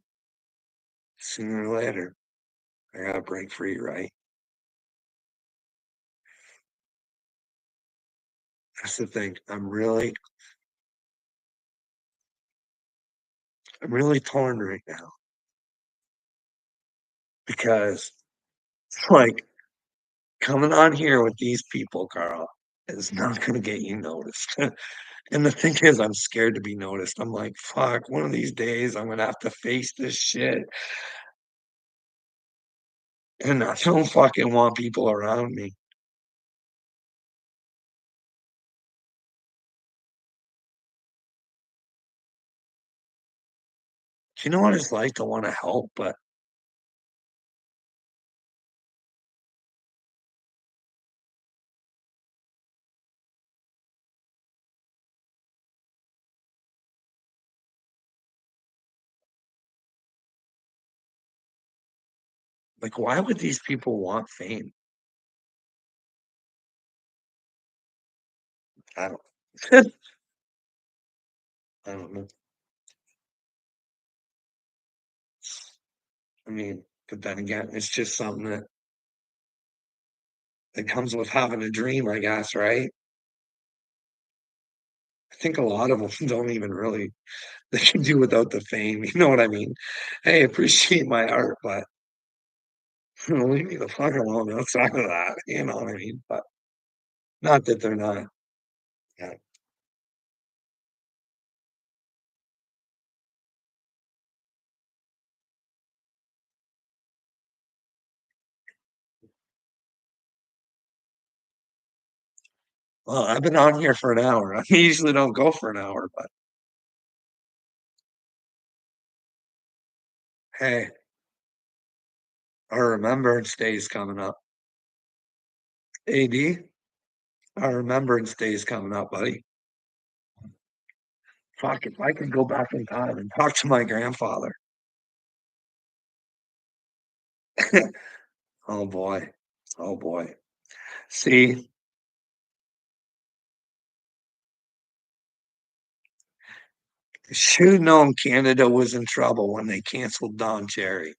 sooner or later, I gotta break free, right? That's the thing. I'm really torn right now because like coming on here with these people, Carl, is not gonna get you noticed. And the thing is, I'm scared to be noticed. I'm like, fuck, one of these days I'm gonna have to face this shit. And I don't fucking want people around me. Do you know what it's like to want to help, but like, why would these people want fame? I don't, I don't know. I mean, but then again, it's just something that comes with having a dream, I guess, right? I think a lot of them don't even really, they can do without the fame. You know what I mean? Hey, appreciate my art, but leave me the fuck alone outside of that. You know what I mean? But not that they're not. Yeah. Well, I've been on here for an hour. I usually don't go for an hour, but hey, our Remembrance Day is coming up. AD, our Remembrance Day is coming up, buddy. Fuck, if I could go back in time and talk to my grandfather. Oh boy. Oh boy. See, should have known Canada was in trouble when they canceled Don Cherry.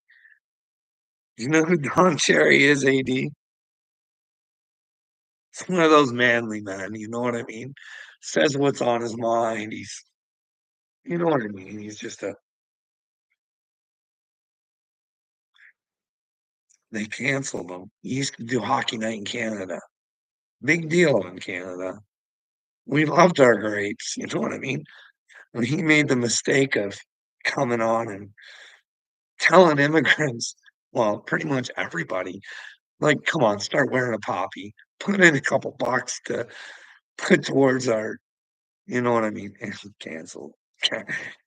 You know who Don Cherry is, AD? He's one of those manly men, you know what I mean? Says what's on his mind. You know what I mean? He's just a, they canceled him. He used to do Hockey Night in Canada. Big deal in Canada. We loved our grapes, you know what I mean? When he made the mistake of coming on and telling immigrants, well, pretty much everybody, like, come on, start wearing a poppy, put in a couple bucks to put towards our, you know what I mean? Canceled.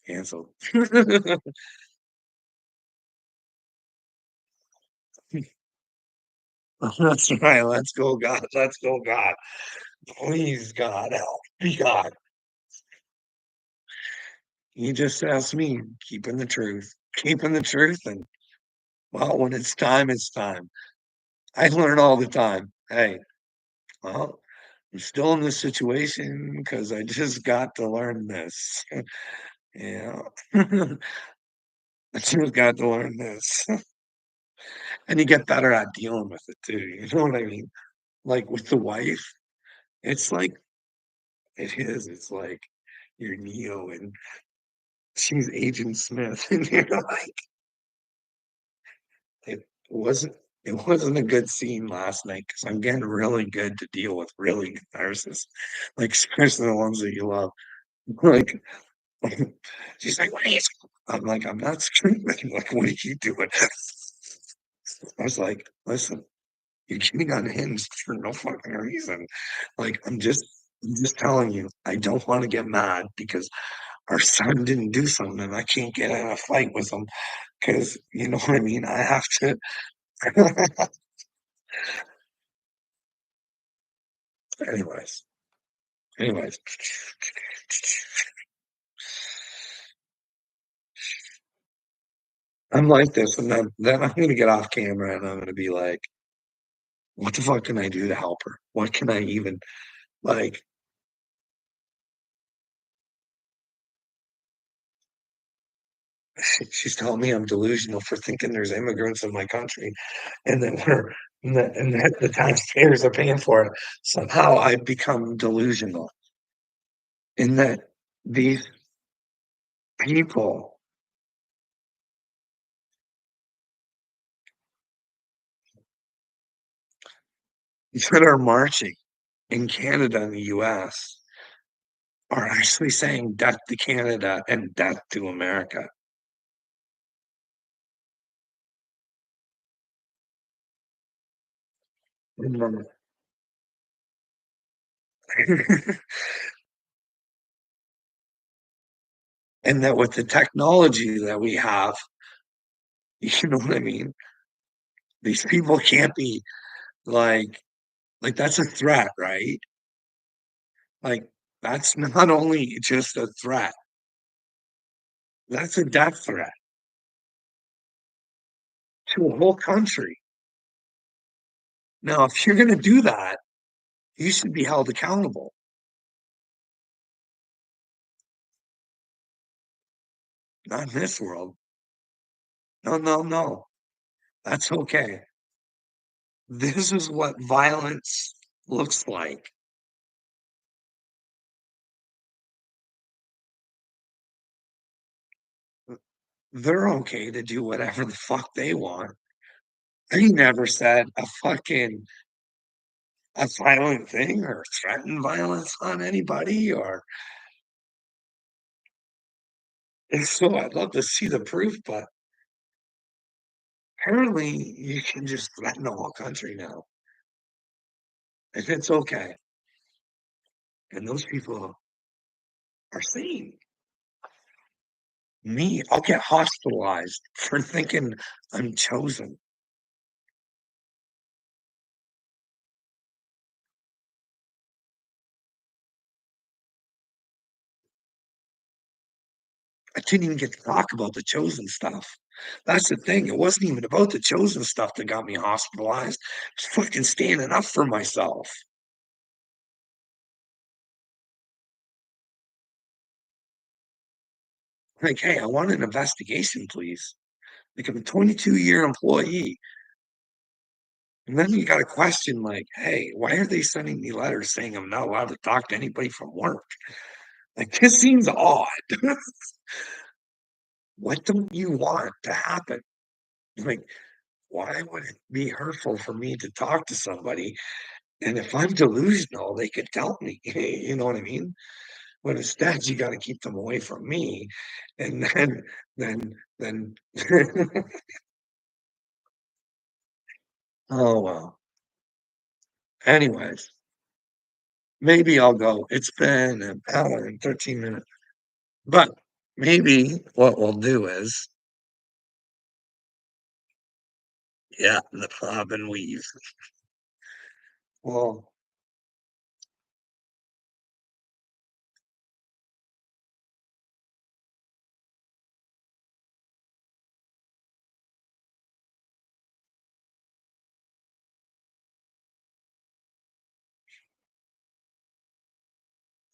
Canceled. That's right. Let's go, God. Let's go, God. Please, God, help me, God. You just asked me, keeping the truth, keeping the truth. And well, when it's time, it's time. I learn all the time. Hey, well, I'm still in this situation because I just got to learn this. Yeah. I just got to learn this. And you get better at dealing with it too. You know what I mean? Like with the wife, it's like it is. It's like you're Neo and she's Agent Smith. And you're like, it wasn't it wasn't a good scene last night because I'm getting really good to deal with really good narcissists, like especially the ones that you love. Like she's like, "What are you?" I'm like, "I'm not screaming." Like, "What are you doing?" I was like, "Listen, you're getting unhinged for no fucking reason. Like, I'm just telling you, I don't want to get mad because our son didn't do something and I can't get in a fight with him because you know what I mean? I have to." Anyways, anyways. I'm like this, and then I'm gonna get off camera and I'm gonna be like, what the fuck can I do to help her? What can I even like? She's telling me I'm delusional for thinking there's immigrants in my country and that we're and that the taxpayers are paying for it. Somehow I've become delusional in that these people that are marching in Canada and the US are actually saying death to Canada and death to America. Mhm. And that with the technology that we have, you know what I mean? These people can't be like that's a threat, right? Like that's not only just a threat, that's a death threat to a whole country. Now, if you're gonna do that, you should be held accountable. Not in this world. No, no, no. That's okay. This is what violence looks like. They're okay to do whatever the fuck they want. He never said a violent thing or threatened violence on anybody or and so I'd love to see the proof, but apparently you can just threaten the whole country now, and it's okay. And those people are sane. Me, I'll get hospitalized for thinking I'm chosen. I didn't even get to talk about the chosen stuff. That's the thing. It wasn't even about the chosen stuff that got me hospitalized. It's fucking standing up for myself. Like, hey, I want an investigation, please. Like, I'm a 22-year employee. And then you got a question like, hey, why are they sending me letters saying I'm not allowed to talk to anybody from work? Like, this seems odd. What don't you want to happen? Like, why would it be hurtful for me to talk to somebody? And if I'm delusional, they could tell me, you know what I mean? But instead, you got to keep them away from me. And then, oh, well. Anyways, maybe I'll go. It's been an hour and 13 minutes. But maybe what we'll do is, yeah, the bob and weave. Well,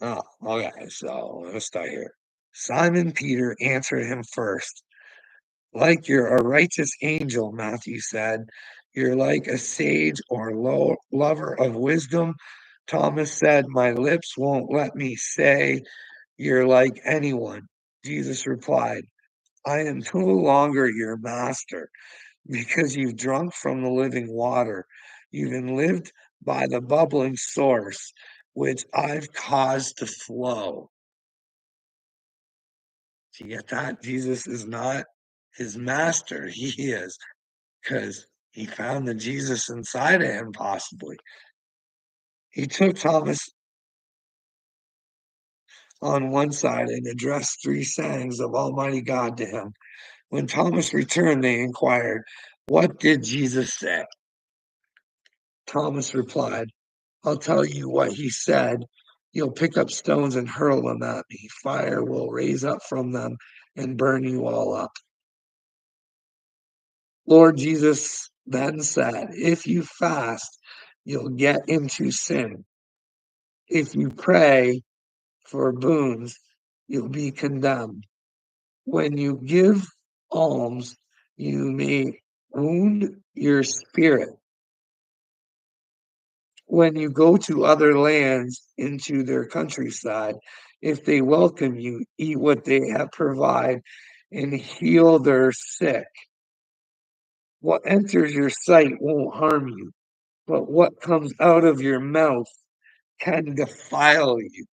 oh, okay. So let's start here. Simon Peter answered him first. Like you're a righteous angel, Matthew said. You're like a sage or lover of wisdom. Thomas said, my lips won't let me say you're like anyone. Jesus replied, I am no longer your master because you've drunk from the living water. You've been lived by the bubbling source, which I've caused to flow. Do you get that? Jesus is not his master. He is, because he found the Jesus inside of him, possibly. He took Thomas on one side and addressed three sayings of Almighty God to him. When Thomas returned, they inquired, what did Jesus say? Thomas replied, I'll tell you what he said. You'll pick up stones and hurl them at me. Fire will raise up from them and burn you all up. Lord Jesus then said, if you fast, you'll get into sin. If you pray for boons, you'll be condemned. When you give alms, you may wound your spirit. When you go to other lands into their countryside, if they welcome you, eat what they have provide and heal their sick. What enters your sight won't harm you, but what comes out of your mouth can defile you.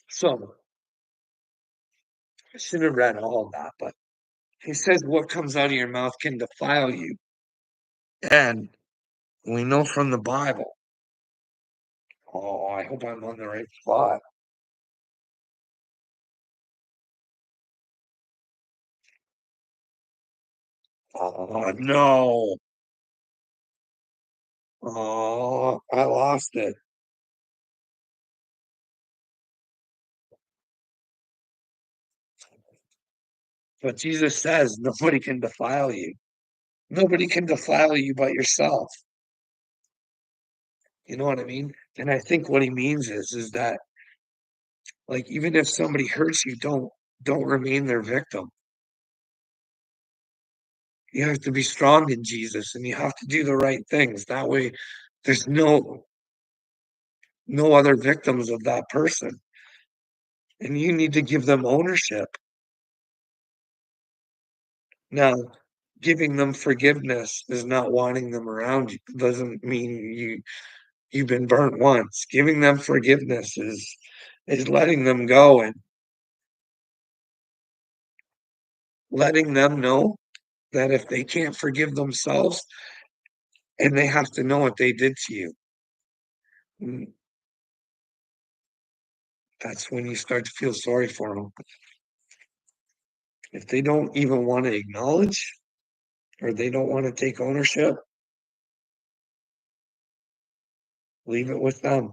So I should have read all of that, but he says what comes out of your mouth can defile you. And we know from the Bible. Oh, I hope I'm on the right spot. Oh no. Oh, I lost it. But Jesus says nobody can defile you. Nobody can defile you but yourself. You know what I mean? And I think what he means is that like even if somebody hurts you, don't remain their victim. You have to be strong in Jesus and you have to do the right things. That way there's no other victims of that person. And you need to give them ownership. Now, giving them forgiveness is not wanting them around you. Doesn't mean you've been burnt once. Giving them forgiveness is letting them go and letting them know that if they can't forgive themselves and they have to know what they did to you, mm, that's when you start to feel sorry for them. If they don't even want to acknowledge or they don't want to take ownership, leave it with them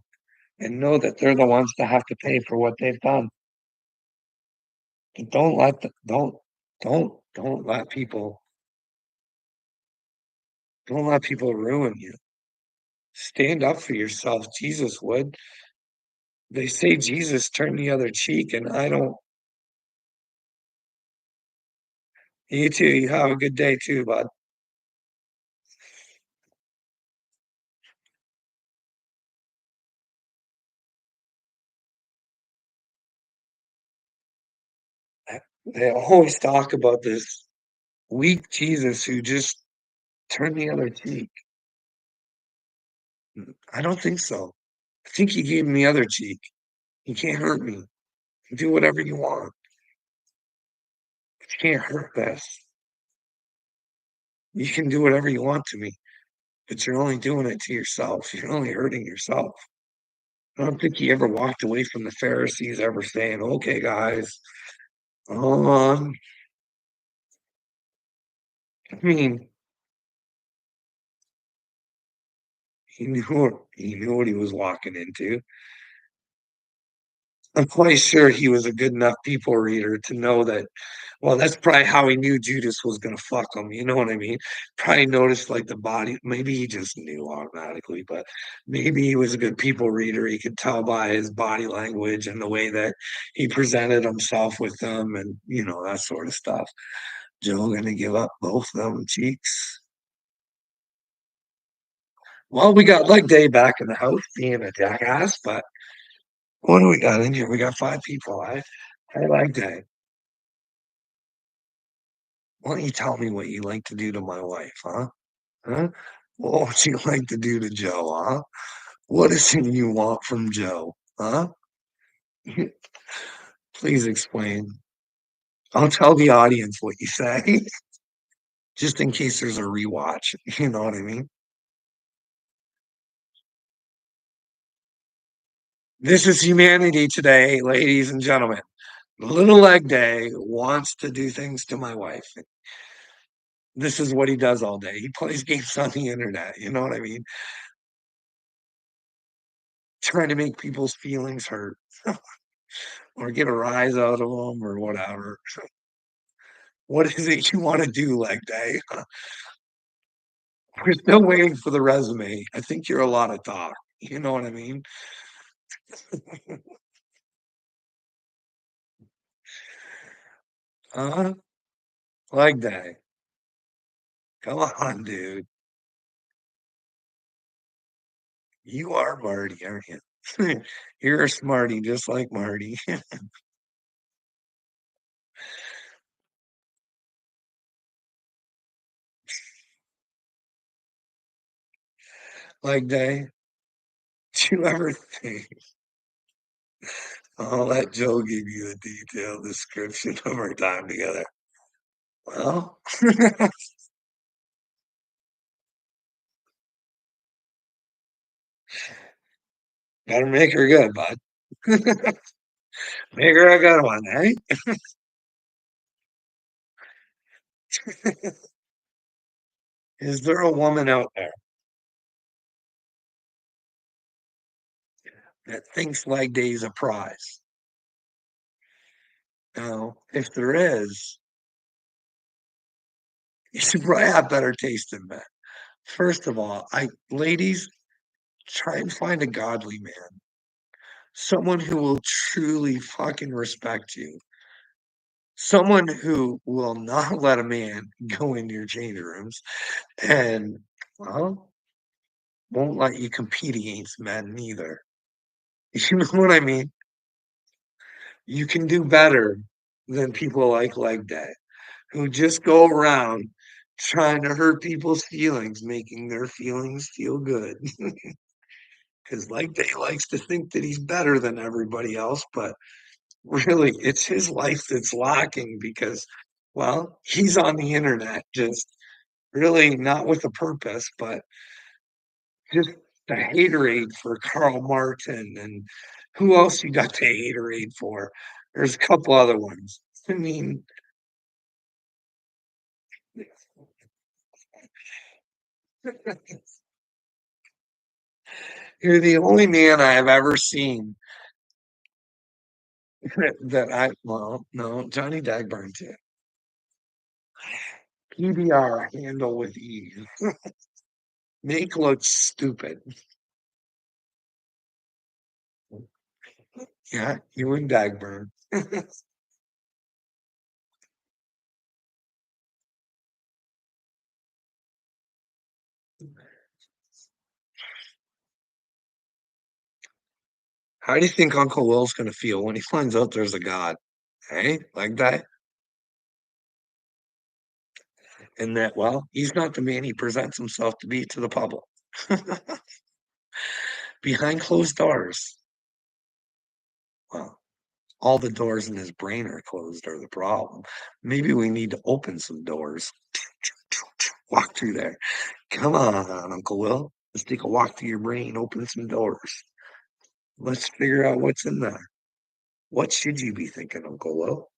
and know that they're the ones that have to pay for what they've done. Don't let the, don't let people ruin you. Stand up for yourself. Jesus would. They say Jesus turned the other cheek, and I don't. You too. You have a good day too, bud. They always talk about this weak Jesus who just turned the other cheek. I don't think so. I think he gave him the other cheek. You can't hurt me. Do whatever you want. You can't hurt this. You can do whatever you want to me, but you're only doing it to yourself. You're only hurting yourself. I don't think he ever walked away from the Pharisees ever saying, okay, guys, um, I mean, he knew what he was walking into. I'm quite sure he was a good enough people reader to know that. Well, that's probably how he knew Judas was gonna fuck him. You know what I mean? Probably noticed like the body. Maybe he just knew automatically, but maybe he was a good people reader. He could tell by his body language and the way that he presented himself with them, and that sort of stuff. Joe gonna give up both them cheeks. Well, we got leg day back in the house being a jackass, but what do we got in here? We got 5 people. I like day. Why don't you tell me what you like to do to my wife, huh? Huh? What would you like to do to Joe, huh? What is it you want from Joe, huh? Please explain. I'll tell the audience what you say, just in case there's a rewatch. You know what I mean? This is humanity today, ladies and gentlemen. Little leg day wants to do things to my wife. This is what he does all day. He plays games on the internet. You know what I mean? Trying to make people's feelings hurt or get a rise out of them or whatever. What is it you want to do, leg day? We're still waiting for the resume. I think you're a lot of talk. You know what I mean? Uh-huh. Like that. Come on, dude. You are Marty, aren't you? You're a smarty just like Marty. Like that. Do you ever think I'll let Joe give you a detailed description of our time together? Well, gotta make her good, bud. Make her a good one, eh? Is there a woman out there that thinks Leg Day is a prize? Now, if there is, you should probably have better taste than men. First of all, ladies, try and find a godly man, someone who will truly fucking respect you, someone who will not let a man go into your change rooms and, well, won't let you compete against men either. You know what I mean? You can do better than people like Leg Day, who just go around trying to hurt people's feelings, making their feelings feel good. Because Leg Day likes to think that he's better than everybody else, but really, it's his life that's lacking because, well, he's on the internet, just really not with a purpose, but just the haterade for Carl Martin and who else you got the haterade for? There's a couple other ones. I mean, you're the only man I have ever seen well, no, Johnny Dagburn too. PBR handle with ease. Make look stupid. Yeah, you and Dagburn. How do you think Uncle Will's gonna feel when he finds out there's a God? Hey, like that? And that, well, he's not the man he presents himself to be to the public. Behind closed doors. Well, all the doors in his brain are closed are the problem. Maybe we need to open some doors. Walk through there. Come on, Uncle Will. Let's take a walk through your brain, open some doors. Let's figure out what's in there. What should you be thinking, Uncle Will?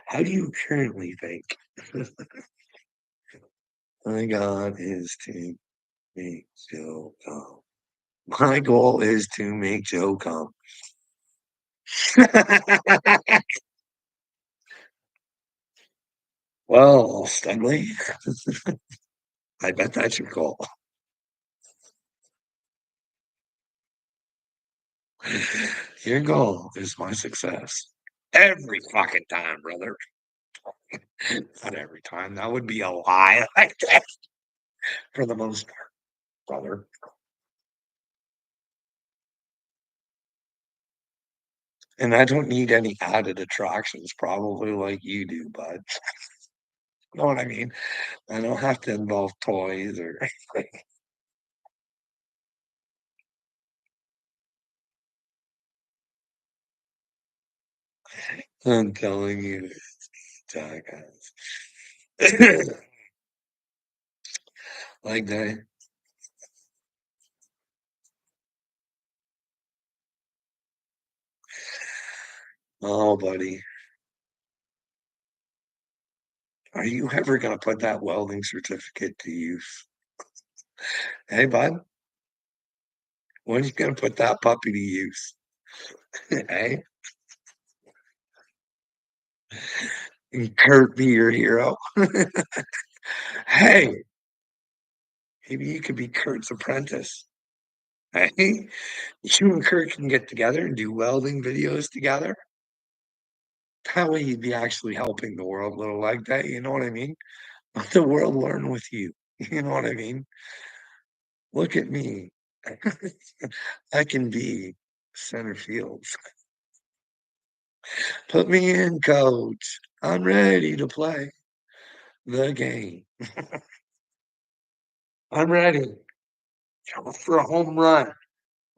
How do you currently think? My God is to make Joe come. My goal is to make Joe come. Well, Studley, I bet that's your goal. Your goal is my success. Every fucking time, brother. Not every time. That would be a lie for the most part, brother. And I don't need any added attractions, probably like you do, bud. Know what I mean? I don't have to involve toys or I'm telling you, jackass. Like that. Oh, buddy. Are you ever gonna put that welding certificate to use? Hey, bud, when are you gonna put that puppy to use? Hey, and Kurt be your hero. Hey, maybe you could be Kurt's apprentice. Hey, you and Kurt can get together and do welding videos together. That way you'd be actually helping the world a little like that, you know what I mean? Let the world learn with you, you know what I mean? Look at me. I can be center field. Put me in, coach. I'm ready to play the game. I'm ready. Go for a home run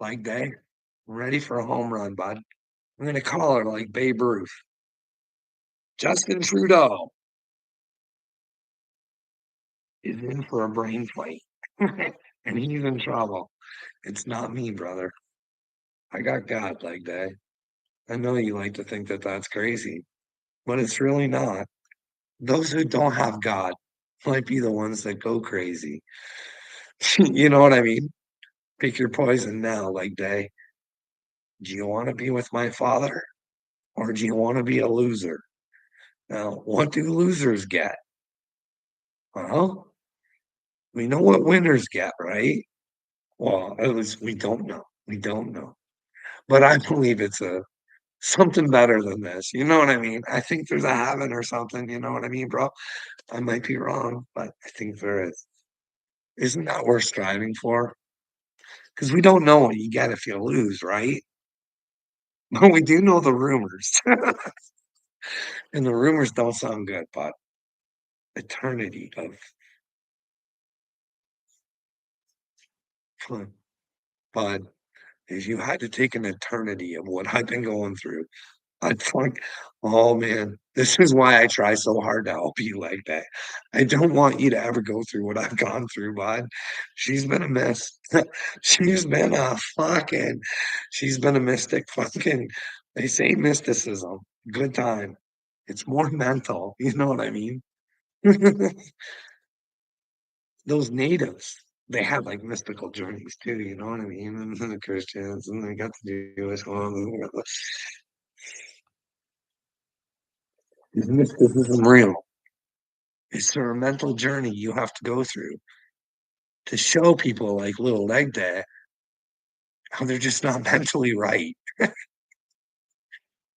like that. Ready for a home run, bud. I'm gonna call her like Babe Ruth. Justin Trudeau is in for a brain fight, and he's in trouble. It's not me, brother. I got God like that. I know you like to think that that's crazy, but it's really not. Those who don't have God might be the ones that go crazy. You know what I mean? Pick your poison now, like day. Do you want to be with my father or do you want to be a loser? Now, what do losers get? Well, we know what winners get, right? Well, at least we don't know. We don't know. But I believe it's a something better than this. You know what I mean? I think there's a heaven or something. You know what I mean, bro? I might be wrong, but I think there is. Isn't that worth striving for? Because we don't know what you get if you lose, right? But we do know the rumors. And the rumors don't sound good, but eternity of fun. But if you had to take an eternity of what I've been going through, I'd like, oh man, this is why I try so hard to help you like that. I don't want you to ever go through what I've gone through, bud. She's been a mess. She's been a fucking, she's been a mystic fucking, they say mysticism. Good time. It's more mental. You know what I mean? Those natives, they had like mystical journeys too, you know what I mean? And the Christians, and they got the Jewish ones. Is mysticism real? Is there a mental journey you have to go through to show people like little leg day how they're just not mentally right?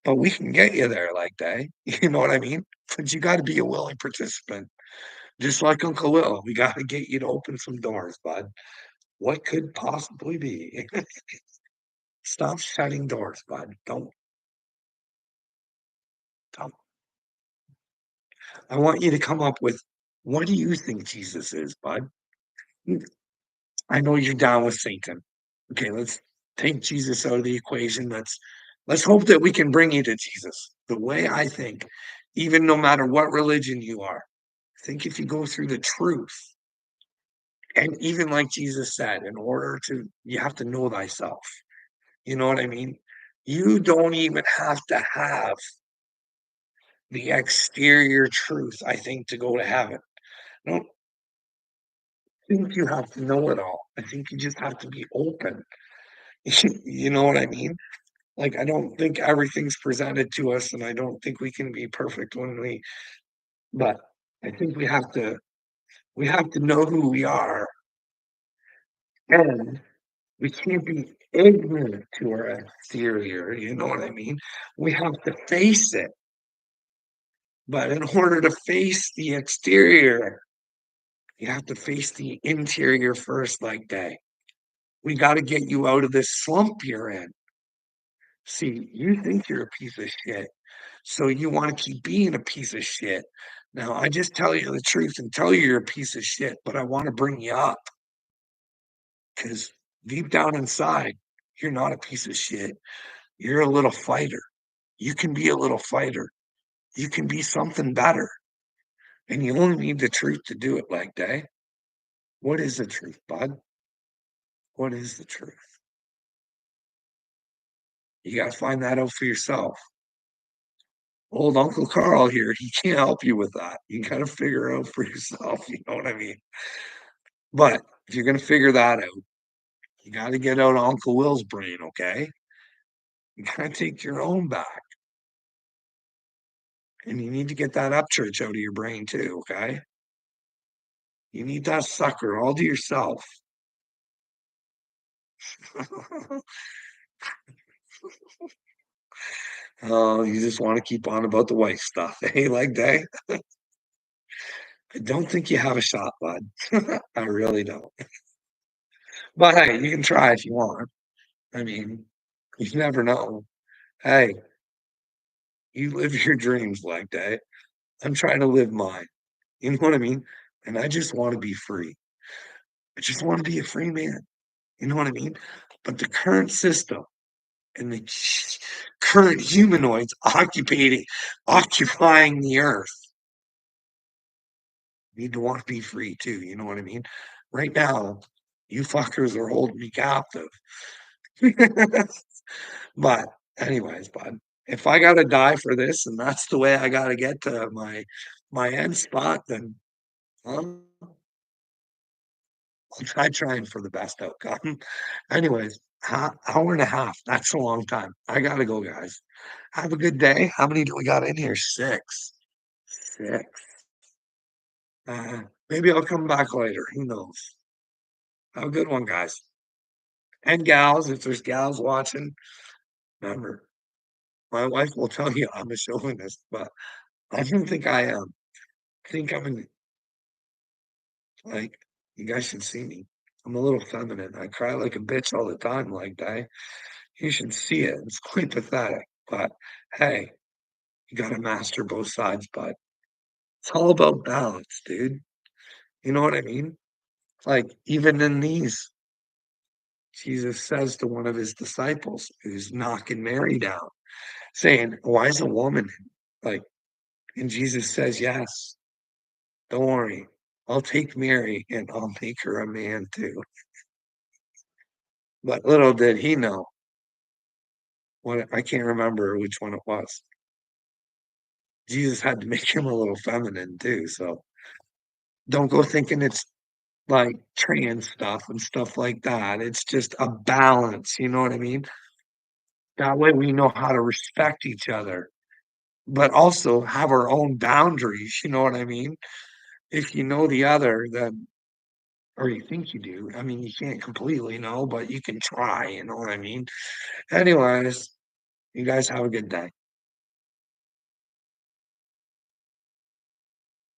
But we can get you there like that. You know what I mean? But you got to be a willing participant. Just like Uncle Will, we got to get you to open some doors, bud. What could possibly be? Stop shutting doors, bud. Don't. I want you to come up with what do you think Jesus is, bud? I know you're down with Satan. Okay, let's take Jesus out of the equation. Let's hope that we can bring you to Jesus. The way I think, even no matter what religion you are, I think if you go through the truth, and even like Jesus said, in order to you have to know thyself. You know what I mean? You don't even have to have the exterior truth, I think, to go to heaven. I don't think you have to know it all. I think you just have to be open. You know what I mean? Like, I don't think everything's presented to us, and I don't think we can be perfect when but I think we have to know who we are, and we can't be ignorant to our exterior, you know what I mean? We have to face it, but in order to face the exterior, you have to face the interior first, like that. We gotta get you out of this slump you're in. See, you think you're a piece of shit, so you wanna keep being a piece of shit. Now, I just tell you the truth and tell you you're a piece of shit, but I wanna bring you up because deep down inside, you're not a piece of shit. You're a little fighter. You can be a little fighter. You can be something better, and you only need the truth to do it like that. What is the truth, bud? What is the truth? You gotta find that out for yourself. Old Uncle Carl here, he can't help you with that. You gotta figure it out for yourself, you know what I mean? But if you're gonna figure that out, you gotta get out of Uncle Will's brain, okay? You gotta take your own back. And you need to get that Upchurch out of your brain too, okay? You need that sucker all to yourself. Oh, you just wanna keep on about the wife stuff, eh, leg day? I don't think you have a shot, bud. I really don't. But hey, you can try if you want. I mean, you never know. Hey, you live your dreams like that. I'm trying to live mine. You know what I mean? And I just want to be free. I just want to be a free man. You know what I mean? But the current system and the current humanoids occupying the earth need to want to be free too. You know what I mean? Right now, you fuckers are holding me captive. But anyways, bud, if I gotta die for this and that's the way I gotta get to my end spot, then um, I'll try trying for the best outcome. Anyways, hour and a half. That's a long time. I gotta go, guys. Have a good day. How many do we got in here? Six. Six. Maybe I'll come back later. Who knows? Have a good one, guys. And gals, if there's gals watching, remember, my wife will tell you I'm a chauvinist, but I don't think I am. I think I'm in, like, you guys should see me. I'm a little feminine. I cry like a bitch all the time, like that. You should see it. It's quite pathetic. But hey, you gotta master both sides, bud. It's all about balance, dude. You know what I mean? Like, even in these, Jesus says to one of his disciples who's knocking Mary down, saying, why is a woman like, and Jesus says, yes, don't worry. I'll take Mary and I'll make her a man too. But little did he know what I can't remember which one it was. Jesus had to make him a little feminine too. So don't go thinking it's like trans stuff and stuff like that. It's just a balance. You know what I mean? That way we know how to respect each other, but also have our own boundaries. You know what I mean? If you know the other, then or you think you do. I mean, you can't completely know, but you can try. You know what I mean? Anyways, you guys have a good day.